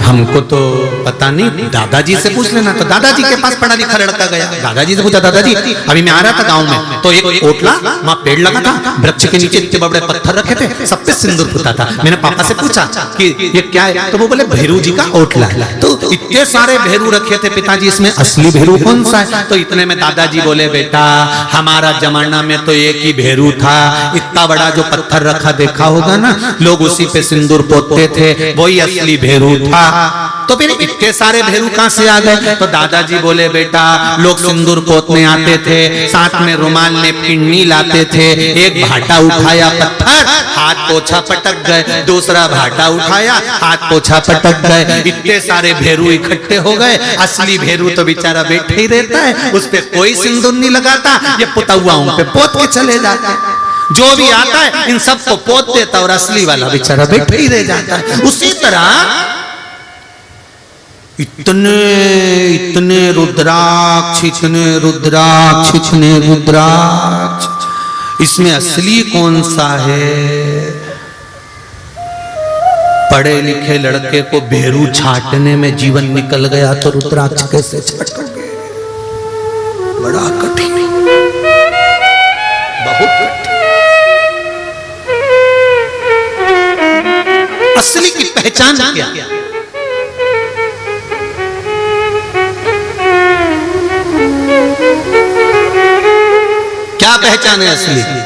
हमको तो पता नहीं, दादाजी से पूछ लेना। तो दादाजी के पास पढ़ा लिखा लड़का गया, दादाजी से पूछा, दादाजी अभी मैं आ रहा था गांव में, तो एक ओटला वहां पेड़ लगा था, वृक्ष के नीचे इतने बड़े पत्थर रखे थे, सब पे सिंदूर पुता था। मैंने पापा से पूछा कि ये क्या है, तो वो बोले भेरू जी का ओटला। तो इतने सारे भेरू रखे थे पिताजी, इसमें असली भेरू कौन सा है। तो इतने में दादाजी बोले बेटा हमारा जमाना में तो एक ही भेरू था, इतना बड़ा जो पत्थर रखा देखा होगा ना, लोग उसी पे सिंदूर पोतते थे, वही असली भेरू था। तो फिर इतने सारे भेरू कहां से आ गए। तो दादाजी बोले बेटा लोग सिंदूर पोतने आते थे, साथ में रुमाल ने पिन्नी लाते थे, एक भाटा उठाया पत्थर, हाथ पोछा पटक गए, दूसरा भाटा उठाया, हाथ पोछा पटक गए, इतने सारे भेरू इकट्ठे हो गए। असली भेरू तो बेचारा बैठे ही रहता है, उस पे कोई सिंदूर नहीं लगाता, ये पुतौआओं पे पोत के चले जाता है। जो भी आता है इन सबको पोत देता और असली वाला बेचारा बैठे ही रह जाता है। उसी तरह इतने रुद्राक्ष, इसमें असली कौन सा है। पढ़े लिखे लड़के को भेरू छाटने में जीवन निकल गया तो रुद्राक्ष कैसे छाटोगे। बड़ा कठिन, बहुत कठिन। असली की पहचान क्या। क्या पहचान है असली की।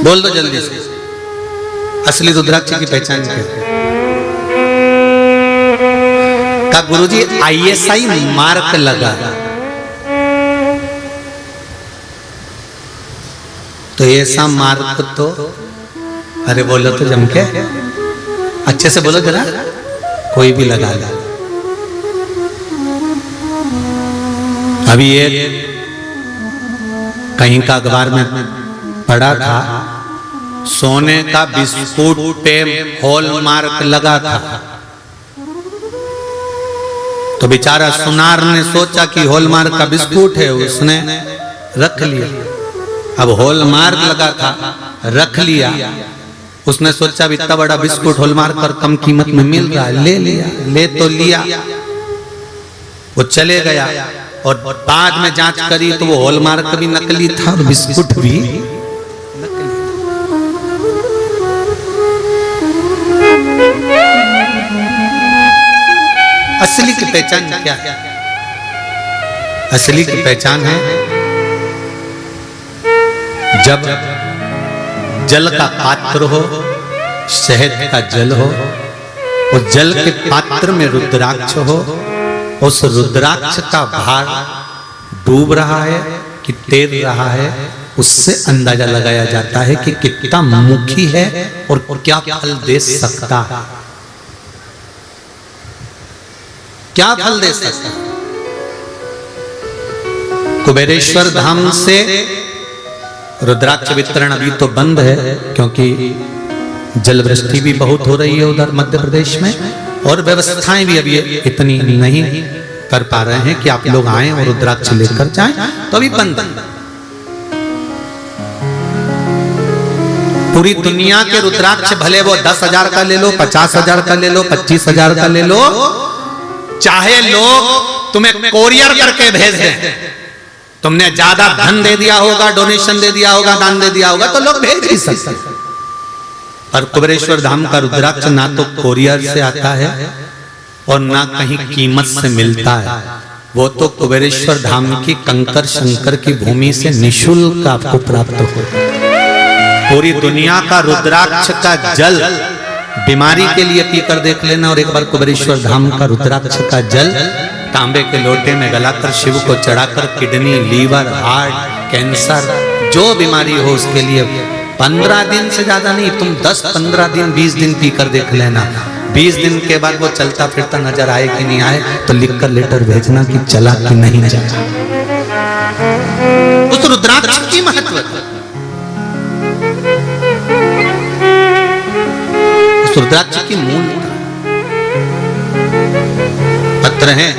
बोल दो जल्दी से, असली रुद्राक्ष की पहचान क्या है। का गुरुजी ISI मार्क लगा, तो ऐसा मार्क तो, अरे बोलो तो जम के, अच्छे से बोलो जरा, कोई भी लगा ले। अभी एक कहीं का अखबार में पढ़ा था, सोने का बिस्कुट पे हॉलमार्क लगा था, तो बेचारा सुनार ने सोचा कि हॉलमार्क का बिस्कुट है, उसने रख लिया। अब हॉलमार्क लगा था, रख लिया, उसने सोचा इतना बड़ा बिस्कुट हॉलमार्क पर कम कीमत में मिल रहा है, ले लिया। ले तो लिया, वो चले गया और बाद में जांच करी तो वो हॉलमार्क भी नकली था और बिस्कुट भी नकली। असली की पहचान क्या है। असली की पहचान है जब जल का पात्र हो, शहद का जल हो, और जल के पात्र में रुद्राक्ष हो, उस रुद्राक्ष का भार डूब रहा है कि तैर रहा है, उससे अंदाजा लगाया जाता है कि कितना मुखी है और क्या फल दे सकता है। क्या फल दे सकता है? कुबेरेश्वर धाम से रुद्राक्ष वितरण अभी तो बंद है, क्योंकि जल वृष्टि भी बहुत हो रही है उधर मध्य प्रदेश में, और व्यवस्थाएं भी अभी इतनी नहीं कर पा रहे हैं कि आप लोग आए और रुद्राक्ष लेकर जाएं, तो अभी बंद है। पूरी दुनिया के रुद्राक्ष भले वो 10,000 का ले लो, 50,000 का ले लो, 25,000 का ले लो, चाहे लोग तुम्हें कोरियर करके भेज दें, तुमने ज्यादा धन दे दिया होगा, डोनेशन दे दिया होगा, दान दे दिया होगा, तो लोग भेज ही सकते। और कुबेरेश्वर धाम का रुद्राक्ष ना तो कोरियर से आता है और ना कहीं कीमत से मिलता है, वो तो कुबेरेश्वर धाम की कंकर शंकर की भूमि से निशुल्क आपको प्राप्त होता है। पूरी दुनिया का रुद्राक्ष का जल बीमारी के लिए पीकर देख लेना, और एक बार कुबेरेश्वर धाम का रुद्राक्ष का जल तांबे के लोटे में गलाकर शिव को चढ़ाकर किडनी, लीवर, हार्ट, कैंसर, जो बीमारी हो उसके लिए 15 दिन से ज्यादा नहीं, तुम 10, 15 दिन, 20 दिन पीकर देख लेना। 20 दिन के बाद वो चलता फिरता नजर आए कि नहीं आए, तो लिखकर लेटर भेजना कि चला कि नहीं चला। उस रुद्राक्ष की महत्व, रुद्राक्ष की मूल पत्र हैं